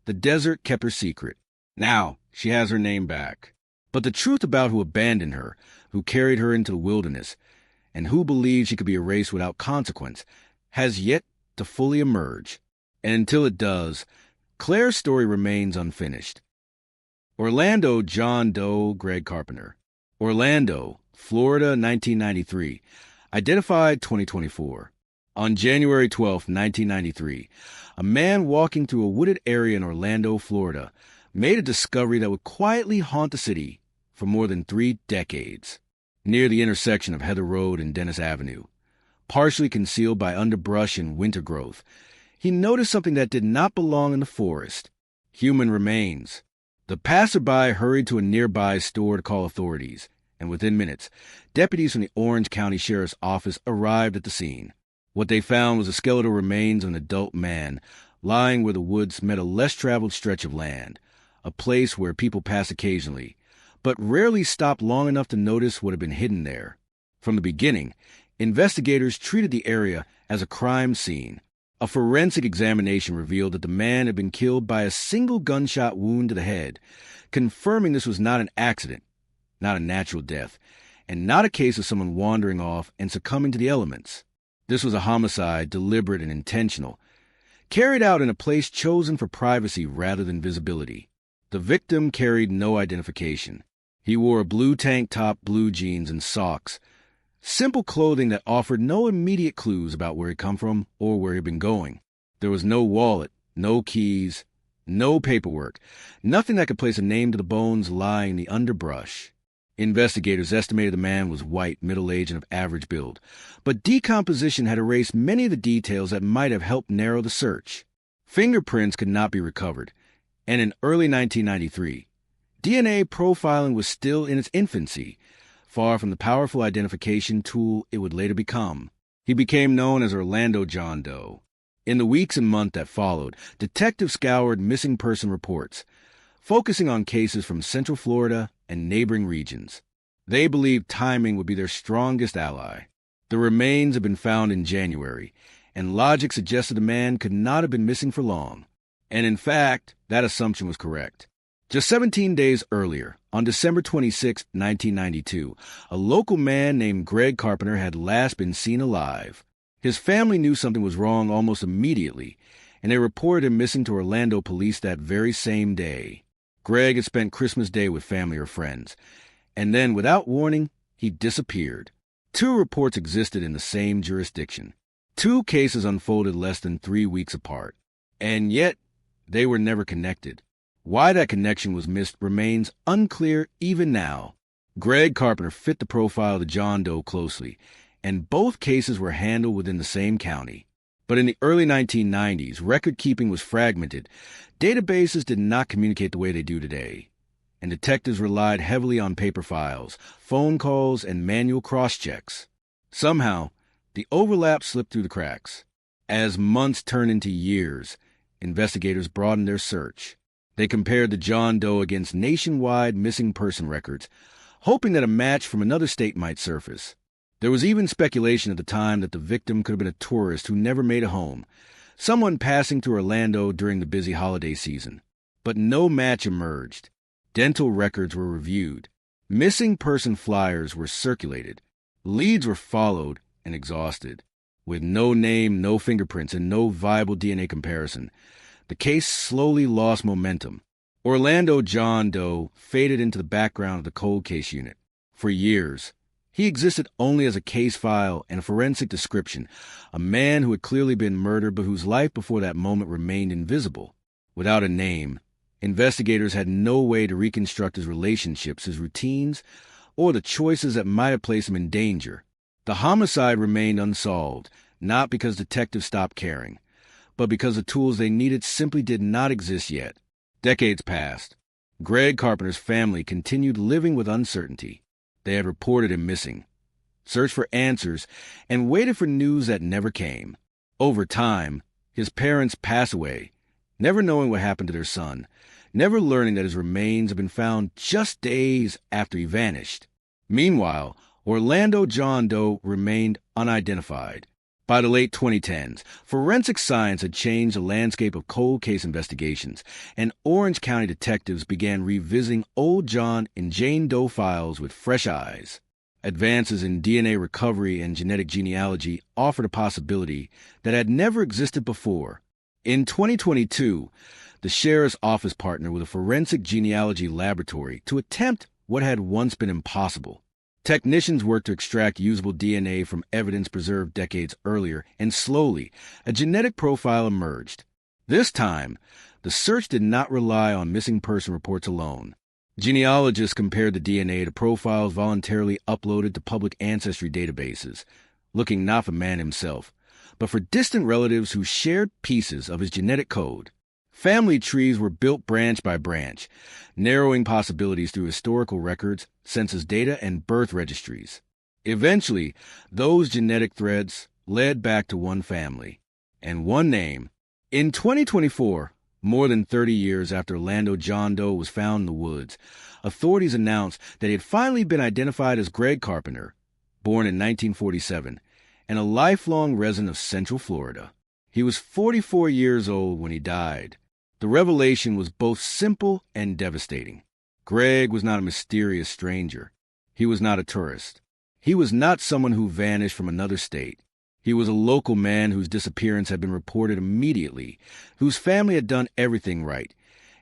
the desert kept her secret. Now, she has her name back. But the truth about who abandoned her, who carried her into the wilderness, and who believed she could be erased without consequence, has yet to fully emerge. And until it does, Claire's story remains unfinished. Orlando John Doe Greg Carpenter. Orlando, Florida, 1993. Identified 2024. On January 12, 1993, a man walking through a wooded area in Orlando, Florida, made a discovery that would quietly haunt the city for more than 3 decades. Near the intersection of Heather Road and Dennis Avenue, partially concealed by underbrush and winter growth, he noticed something that did not belong in the forest: human remains. The passerby hurried to a nearby store to call authorities, and within minutes, deputies from the Orange County Sheriff's Office arrived at the scene. What they found was the skeletal remains of an adult man lying where the woods met a less-traveled stretch of land, a place where people pass occasionally, but rarely stopped long enough to notice what had been hidden there. From the beginning, investigators treated the area as a crime scene. A forensic examination revealed that the man had been killed by a single gunshot wound to the head, confirming this was not an accident, not a natural death, and not a case of someone wandering off and succumbing to the elements. This was a homicide, deliberate and intentional, carried out in a place chosen for privacy rather than visibility. The victim carried no identification. He wore a blue tank top, blue jeans, and socks, simple clothing that offered no immediate clues about where he'd come from or where he'd been going. There was no wallet, no keys, no paperwork, nothing that could place a name to the bones lying in the underbrush. Investigators estimated the man was white, middle-aged, and of average build, but decomposition had erased many of the details that might have helped narrow the search. Fingerprints could not be recovered, and in early 1993, DNA profiling was still in its infancy, far from the powerful identification tool it would later become. He became known as Orlando John Doe. In the weeks and months that followed, detectives scoured missing person reports, focusing on cases from Central Florida and neighboring regions. They believed timing would be their strongest ally. The remains had been found in January, and logic suggested the man could not have been missing for long. And in fact, that assumption was correct. Just 17 days earlier, on December 26, 1992, a local man named Greg Carpenter had last been seen alive. His family knew something was wrong almost immediately, and they reported him missing to Orlando police that very same day. Greg had spent Christmas Day with family or friends, and then, without warning, he disappeared. 2 reports existed in the same jurisdiction. 2 cases unfolded less than 3 weeks apart, and yet they were never connected. Why that connection was missed remains unclear even now. Greg Carpenter fit the profile of John Doe closely, and both cases were handled within the same county. But in the early 1990s, record-keeping was fragmented. Databases did not communicate the way they do today, and detectives relied heavily on paper files, phone calls, and manual cross-checks. Somehow, The overlap slipped through the cracks. As months turned into years, investigators broadened their search. They compared the John Doe against nationwide missing person records, hoping that a match from another state might surface. There was even speculation at the time that the victim could have been a tourist who never made a home, someone passing through Orlando during the busy holiday season. But no match emerged. Dental records were reviewed. Missing person flyers were circulated. Leads were followed and exhausted. With no name, no fingerprints, and no viable DNA comparison, the case slowly lost momentum. Orlando John Doe faded into the background of the cold case unit. For years, he existed only as a case file and a forensic description, a man who had clearly been murdered but whose life before that moment remained invisible. Without a name, investigators had no way to reconstruct his relationships, his routines, or the choices that might have placed him in danger. The homicide remained unsolved, not because detectives stopped caring, but because the tools they needed simply did not exist yet. Decades passed. Greg Carpenter's family continued living with uncertainty. They had reported him missing, searched for answers, and waited for news that never came. Over time, his parents passed away, never knowing what happened to their son, never learning that his remains had been found just days after he vanished. Meanwhile, Orlando John Doe remained unidentified. By the late 2010s, forensic science had changed the landscape of cold case investigations, and Orange County detectives began revisiting old John and Jane Doe files with fresh eyes. Advances in DNA recovery and genetic genealogy offered a possibility that had never existed before. In 2022, the sheriff's office partnered with a forensic genealogy laboratory to attempt what had once been impossible. Technicians worked to extract usable DNA from evidence preserved decades earlier, and slowly, a genetic profile emerged. This time, the search did not rely on missing person reports alone. Genealogists compared the DNA to profiles voluntarily uploaded to public ancestry databases, looking not for man himself, but for distant relatives who shared pieces of his genetic code. Family trees were built branch by branch, narrowing possibilities through historical records, census data, and birth registries. Eventually, those genetic threads led back to one family and one name. In 2024, more than 30 years after Orlando John Doe was found in the woods, authorities announced that he had finally been identified as Greg Carpenter, born in 1947, and a lifelong resident of Central Florida. He was 44 years old when he died. The revelation was both simple and devastating. Greg was not a mysterious stranger. He was not a tourist. He was not someone who vanished from another state. He was a local man whose disappearance had been reported immediately, whose family had done everything right,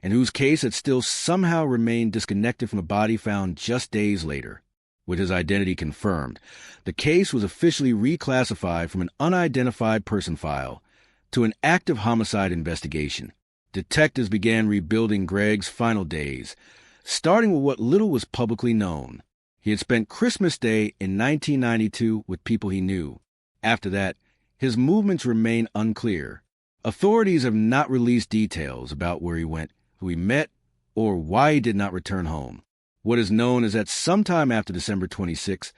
and whose case had still somehow remained disconnected from a body found just days later. With his identity confirmed, the case was officially reclassified from an unidentified person file to an active homicide investigation. Detectives began rebuilding Greg's final days, starting with what little was publicly known. He had spent Christmas Day in 1992 with people he knew. After that, his movements remain unclear. Authorities have not released details about where he went, who he met, or why he did not return home. What is known is that sometime after December 26,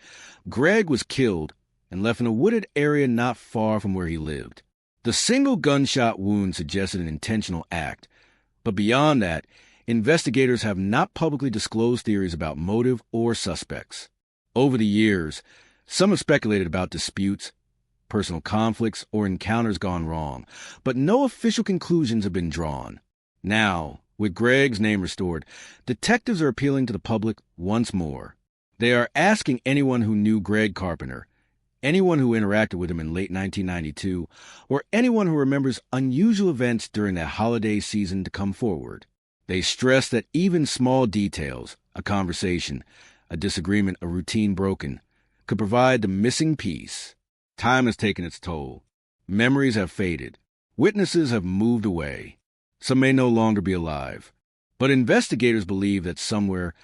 Greg was killed and left in a wooded area not far from where he lived. The single gunshot wound suggested an intentional act, but beyond that, investigators have not publicly disclosed theories about motive or suspects. Over the years, some have speculated about disputes, personal conflicts, or encounters gone wrong, but no official conclusions have been drawn. Now, with Greg's name restored, detectives are appealing to the public once more. They are asking anyone who knew Greg Carpenter, anyone who interacted with him in late 1992, or anyone who remembers unusual events during that holiday season to come forward. They stress that even small details, a conversation, a disagreement, a routine broken, could provide the missing piece. Time has taken its toll. Memories have faded. Witnesses have moved away. Some may no longer be alive. But investigators believe that somewhere,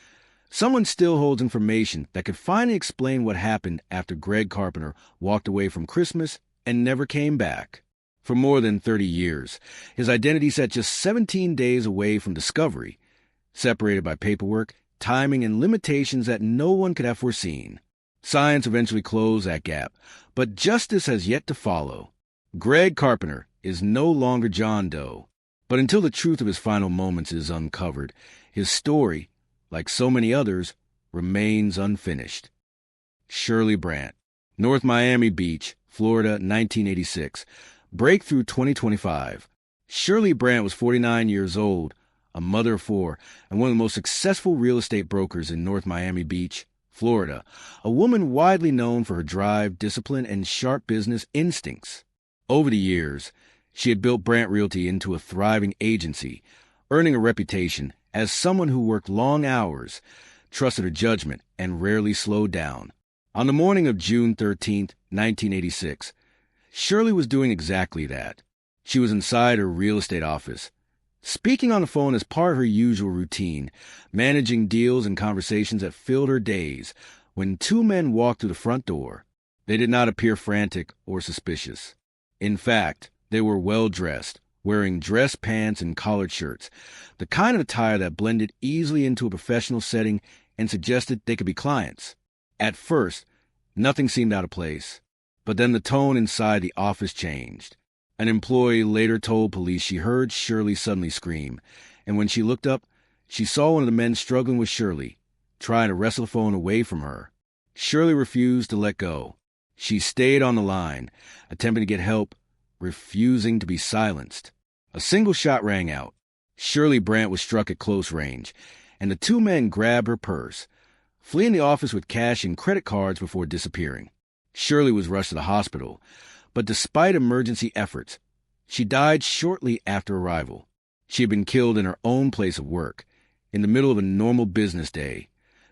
someone still holds information that could finally explain what happened after Greg Carpenter walked away from Christmas and never came back. For more than 30 years, his identity sat just 17 days away from discovery, separated by paperwork, timing, and limitations that no one could have foreseen. Science eventually closed that gap, but justice has yet to follow. Greg Carpenter is no longer John Doe, but until the truth of his final moments is uncovered, his story, like so many others, remains unfinished. Shirley Brandt, North Miami Beach, Florida, 1986. Breakthrough 2025. Shirley Brandt was 49 years old, a mother of four, and one of the most successful real estate brokers in North Miami Beach, Florida, a woman widely known for her drive, discipline, and sharp business instincts. Over the years, she had built Brandt Realty into a thriving agency, earning a reputation as someone who worked long hours, trusted her judgment, and rarely slowed down. On the morning of June 13, 1986, Shirley was doing exactly that. She was inside her real estate office, speaking on the phone as part of her usual routine, managing deals and conversations that filled her days, when two men walked through the front door. They did not appear frantic or suspicious. In fact, they were well-dressed, wearing dress pants and collared shirts, the kind of attire that blended easily into a professional setting and suggested they could be clients. At first, nothing seemed out of place, but then the tone inside the office changed. An employee later told police she heard Shirley suddenly scream, and when she looked up, she saw one of the men struggling with Shirley, trying to wrestle the phone away from her. Shirley refused to let go. She stayed on the line, attempting to get help, refusing to be silenced. A single shot rang out. Shirley Brandt was struck at close range, and the two men grabbed her purse, fleeing the office with cash and credit cards before disappearing. Shirley was rushed to the hospital, but despite emergency efforts, she died shortly after arrival. She had been killed in her own place of work, in the middle of a normal business day,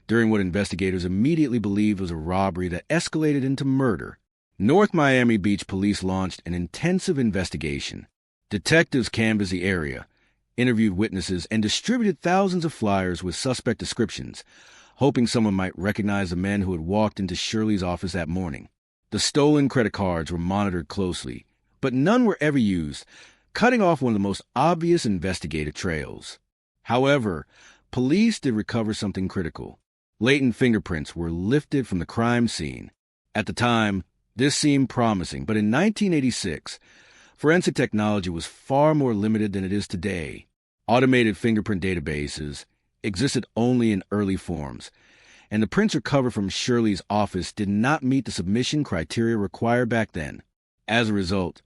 during what investigators immediately believed was a robbery that escalated into murder. North Miami Beach police launched an intensive investigation. Detectives canvassed the area, interviewed witnesses, and distributed thousands of flyers with suspect descriptions, hoping someone might recognize the men who had walked into Shirley's office that morning. The stolen credit cards were monitored closely, but none were ever used, cutting off one of the most obvious investigative trails. However, police did recover something critical. Latent fingerprints were lifted from the crime scene. At the time, this seemed promising, but in 1986, forensic technology was far more limited than it is today. Automated fingerprint databases existed only in early forms, and the prints recovered from Shirley's office did not meet the submission criteria required back then. As a result,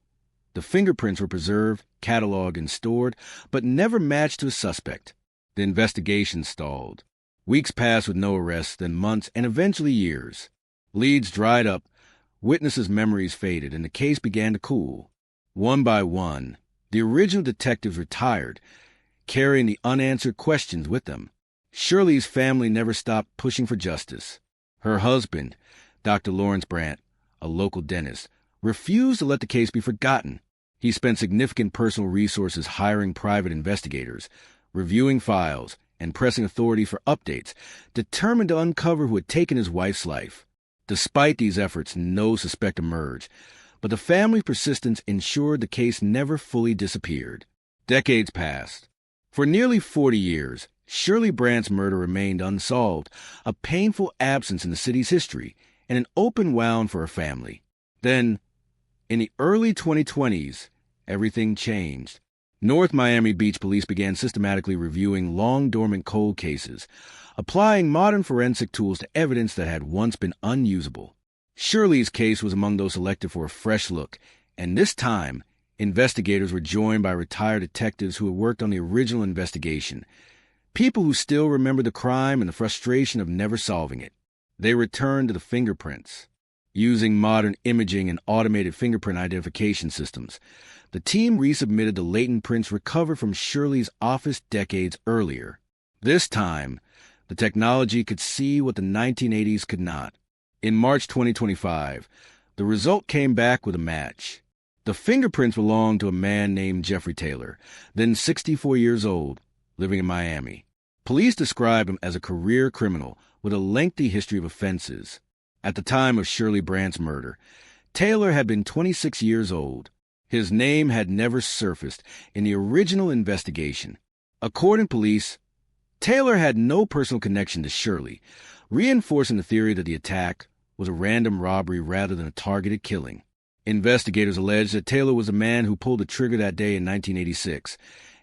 the fingerprints were preserved, cataloged, and stored, but never matched to a suspect. The investigation stalled. Weeks passed with no arrests, then months, and eventually years. Leads dried up, witnesses' memories faded, and the case began to cool. One by one, the original detectives retired, carrying the unanswered questions with them. Shirley's family never stopped pushing for justice. Her husband, Dr. Lawrence Brandt, a local dentist, refused to let the case be forgotten. He spent significant personal resources hiring private investigators, reviewing files, and pressing authorities for updates, determined to uncover who had taken his wife's life. Despite these efforts, no suspect emerged, but the family's persistence ensured the case never fully disappeared. Decades passed. For nearly 40 years, Shirley Brandt's murder remained unsolved, a painful absence in the city's history, and an open wound for her family. Then, in the early 2020s, everything changed. North Miami Beach police began systematically reviewing long-dormant cold cases, applying modern forensic tools to evidence that had once been unusable. Shirley's case was among those selected for a fresh look, and this time, investigators were joined by retired detectives who had worked on the original investigation, people who still remember the crime and the frustration of never solving it. They returned to the fingerprints. Using modern imaging and automated fingerprint identification systems, the team resubmitted the latent prints recovered from Shirley's office decades earlier. This time, the technology could see what the 1980s could not. In March 2025, the result came back with a match. The fingerprints belonged to a man named Jeffrey Taylor, then 64 years old, living in Miami. Police describe him as a career criminal with a lengthy history of offenses. At the time of Shirley Brandt's murder, Taylor had been 26 years old. His name had never surfaced in the original investigation. According to police, Taylor had no personal connection to Shirley, reinforcing the theory that the attack was a random robbery rather than a targeted killing. Investigators allege that Taylor was a man who pulled the trigger that day in 1986,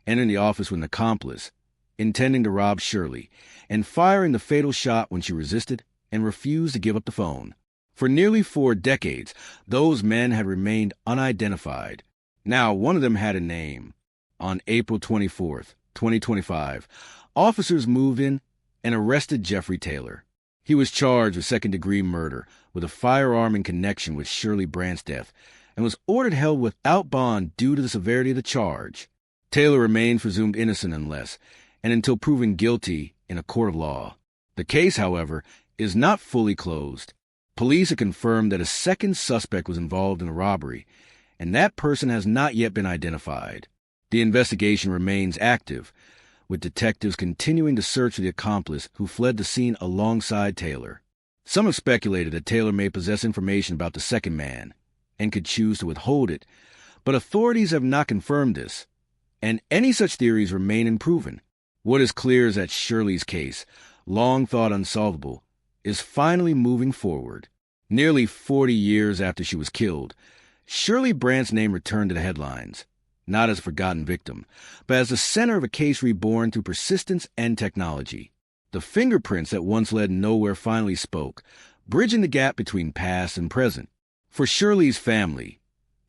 entering the office with an accomplice, intending to rob Shirley, and firing the fatal shot when she resisted and refused to give up the phone. For nearly 4 decades, those men had remained unidentified. Now, one of them had a name. On April 24th, 2025, officers moved in and arrested Jeffrey Taylor. He was charged with second-degree murder with a firearm in connection with Shirley Brandt's death and was ordered held without bond due to the severity of the charge. Taylor remained presumed innocent unless and until proven guilty in a court of law. The case, however, is not fully closed. Police have confirmed that a second suspect was involved in the robbery, and that person has not yet been identified. The investigation remains active, with detectives continuing to search for the accomplice who fled the scene alongside Taylor. Some have speculated that Taylor may possess information about the second man and could choose to withhold it, but authorities have not confirmed this, and any such theories remain unproven. What is clear is that Shirley's case, long thought unsolvable, is finally moving forward. Nearly 40 years after she was killed, Shirley Brandt's name returned to the headlines, not as a forgotten victim, but as the center of a case reborn through persistence and technology. The fingerprints that once led nowhere finally spoke, bridging the gap between past and present. For Shirley's family,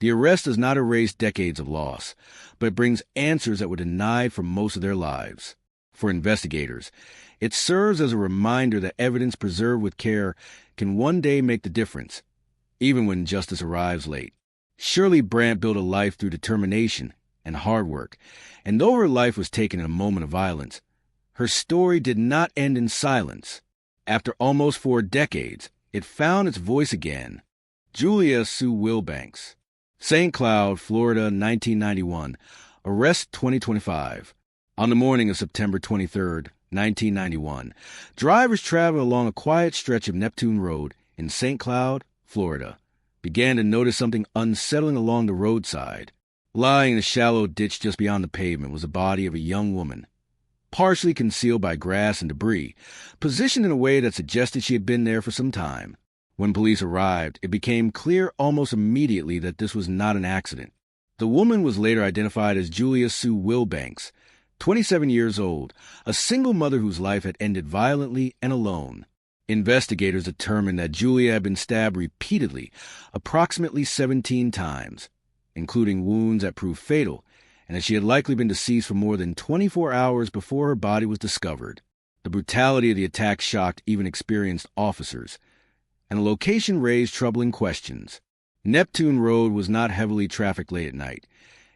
the arrest does not erase decades of loss, but it brings answers that were denied for most of their lives. For investigators, it serves as a reminder that evidence preserved with care can one day make the difference, even when justice arrives late. Shirley Brandt built a life through determination and hard work, and though her life was taken in a moment of violence, her story did not end in silence. After almost 4 decades, it found its voice again. Julia Sue Wilbanks, St. Cloud, Florida, 1991, arrest 2025. On the morning of September 23, 1991, drivers traveling along a quiet stretch of Neptune Road in St. Cloud, Florida, began to notice something unsettling along the roadside. Lying in a shallow ditch just beyond the pavement was the body of a young woman, partially concealed by grass and debris, positioned in a way that suggested she had been there for some time. When police arrived, it became clear almost immediately that this was not an accident. The woman was later identified as Julia Sue Wilbanks, 27 years old, a single mother whose life had ended violently and alone. Investigators determined that Julia had been stabbed repeatedly, approximately 17 times, including wounds that proved fatal, and that she had likely been deceased for more than 24 hours before her body was discovered. The brutality of the attack shocked even experienced officers, and the location raised troubling questions. Neptune Road was not heavily trafficked late at night,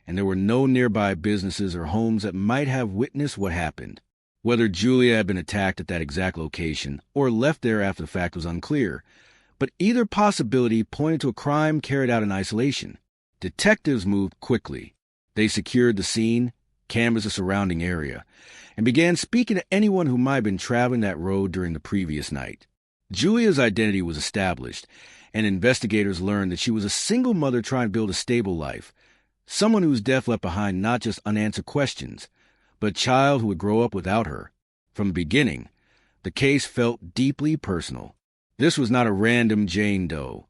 and there were no nearby businesses or homes that might have witnessed what happened. Whether Julia had been attacked at that exact location or left there after the fact was unclear, but either possibility pointed to a crime carried out in isolation. Detectives moved quickly. They secured the scene, canvassed the surrounding area, and began speaking to anyone who might have been traveling that road during the previous night. Julia's identity was established, and investigators learned that she was a single mother trying to build a stable life, someone whose death left behind not just unanswered questions, but a child who would grow up without her. From the beginning, the case felt deeply personal. This was not a random Jane Doe,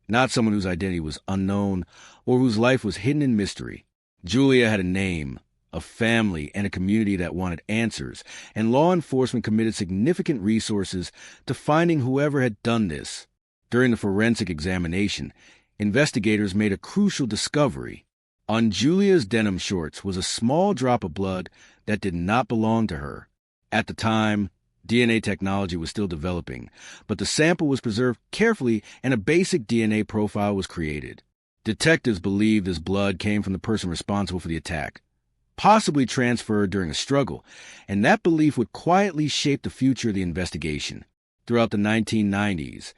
not someone whose identity was unknown or whose life was hidden in mystery. Julia had a name, a family, and a community that wanted answers, and law enforcement committed significant resources to finding whoever had done this. During the forensic examination, investigators made a crucial discovery. On Julia's denim shorts was a small drop of blood that did not belong to her. At the time, DNA technology was still developing, but the sample was preserved carefully and a basic DNA profile was created. Detectives believe this blood came from the person responsible for the attack, possibly transferred during a struggle, and that belief would quietly shape the future of the investigation. Throughout the 1990s,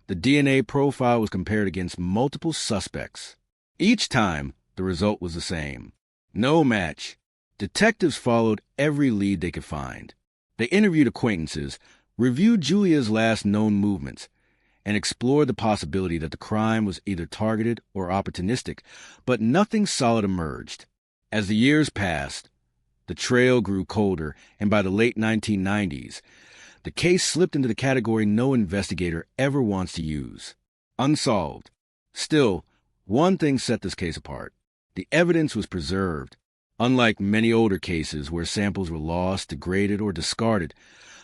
the DNA profile was compared against multiple suspects. Each time, the result was the same. No match. Detectives followed every lead they could find. They interviewed acquaintances, reviewed Julia's last known movements, and explored the possibility that the crime was either targeted or opportunistic, but nothing solid emerged. As the years passed, the trail grew colder, and by the late 1990s, The case slipped into the category no investigator ever wants to use: unsolved. Still, one thing set this case apart. The evidence was preserved. Unlike many older cases where samples were lost, degraded, or discarded,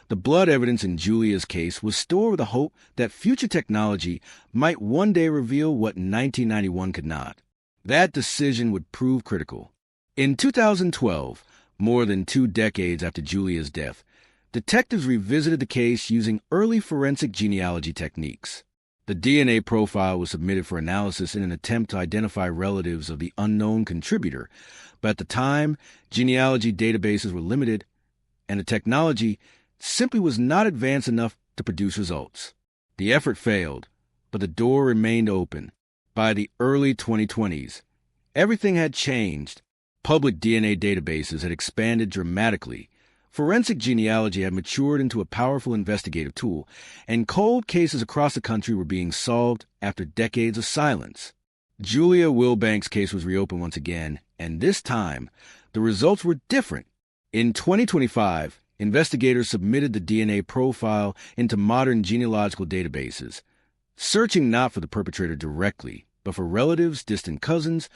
the blood evidence in Julia's case was stored with the hope that future technology might one day reveal what 1991 could not. That decision would prove critical. In 2012, more than 2 decades after Julia's death, detectives revisited the case using early forensic genealogy techniques. The DNA profile was submitted for analysis in an attempt to identify relatives of the unknown contributor, but at the time, genealogy databases were limited, and the technology simply was not advanced enough to produce results. The effort failed, but the door remained open. By the early 2020s, everything had changed. Public DNA databases had expanded dramatically. Forensic genealogy had matured into a powerful investigative tool, and cold cases across the country were being solved after decades of silence. Julia Wilbank's case was reopened once again, and this time, the results were different. In 2025, investigators submitted the DNA profile into modern genealogical databases, searching not for the perpetrator directly, but for relatives, distant cousins,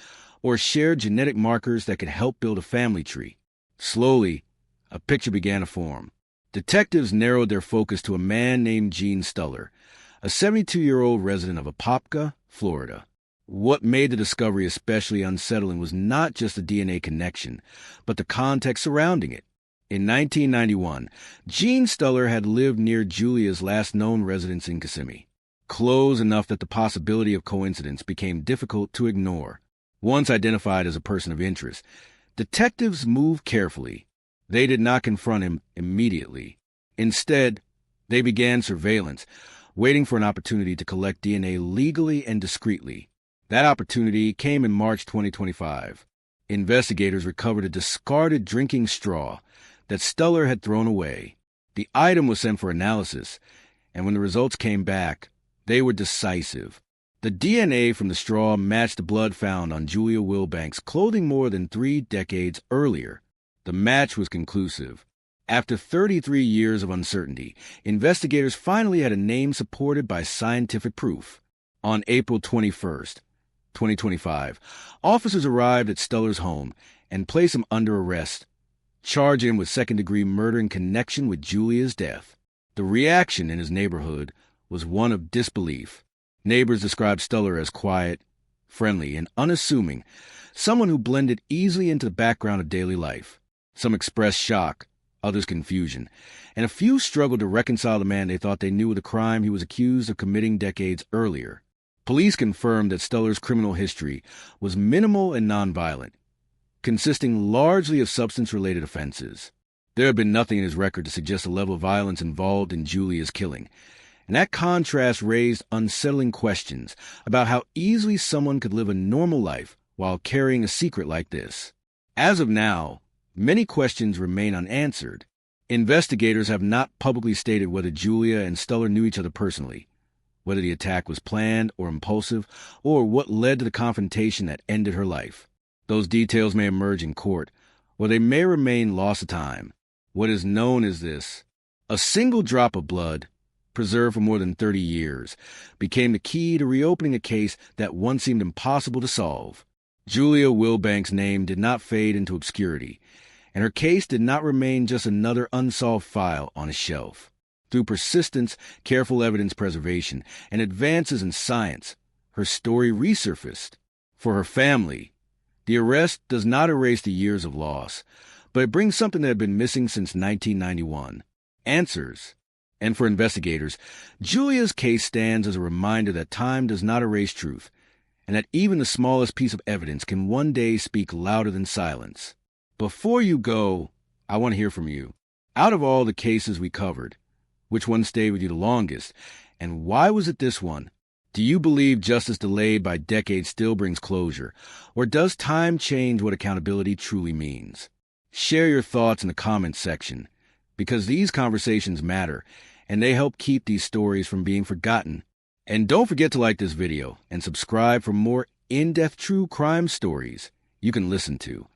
or shared genetic markers that could help build a family tree. Slowly, a picture began to form. Detectives narrowed their focus to a man named Gene Stuller, a 72-year-old resident of Apopka, Florida. What made the discovery especially unsettling was not just the DNA connection, but the context surrounding it. In 1991, Gene Stuller had lived near Julia's last known residence in Kissimmee, close enough that the possibility of coincidence became difficult to ignore. Once identified as a person of interest, detectives moved carefully. They did not confront him immediately. Instead, they began surveillance, waiting for an opportunity to collect DNA legally and discreetly. That opportunity came in March 2025. Investigators recovered a discarded drinking straw that Stuller had thrown away. The item was sent for analysis, and when the results came back, they were decisive. The DNA from the straw matched the blood found on Julia Wilbank's clothing more than 3 decades earlier. The match was conclusive. After 33 years of uncertainty, investigators finally had a name supported by scientific proof. On April 21st, 2025, officers arrived at Stuller's home and placed him under arrest, charging him with second-degree murder in connection with Julia's death. The reaction in his neighborhood was one of disbelief. Neighbors described Stuller as quiet, friendly, and unassuming, someone who blended easily into the background of daily life. Some expressed shock, others confusion, and a few struggled to reconcile the man they thought they knew with the crime he was accused of committing decades earlier. Police confirmed that Stuller's criminal history was minimal and nonviolent, consisting largely of substance-related offenses. There had been nothing in his record to suggest the level of violence involved in Julia's killing, and that contrast raised unsettling questions about how easily someone could live a normal life while carrying a secret like this. As of now, many questions remain unanswered. Investigators have not publicly stated whether Julia and Stuller knew each other personally, whether the attack was planned or impulsive, or what led to the confrontation that ended her life. Those details may emerge in court, or they may remain lost to time. What is known is this: a single drop of blood, preserved for more than 30 years, became the key to reopening a case that once seemed impossible to solve. Julia Wilbank's name did not fade into obscurity, and her case did not remain just another unsolved file on a shelf. Through persistence, careful evidence preservation, and advances in science, her story resurfaced. For her family, the arrest does not erase the years of loss, but it brings something that had been missing since 1991: answers. And for investigators, Julia's case stands as a reminder that time does not erase truth, and that even the smallest piece of evidence can one day speak louder than silence. Before you go, I want to hear from you. Out of all the cases we covered, which one stayed with you the longest, and why was it this one? Do you believe justice delayed by decades still brings closure, or does time change what accountability truly means? Share your thoughts in the comments section, because these conversations matter, and they help keep these stories from being forgotten. And don't forget to like this video and subscribe for more in-depth true crime stories you can listen to.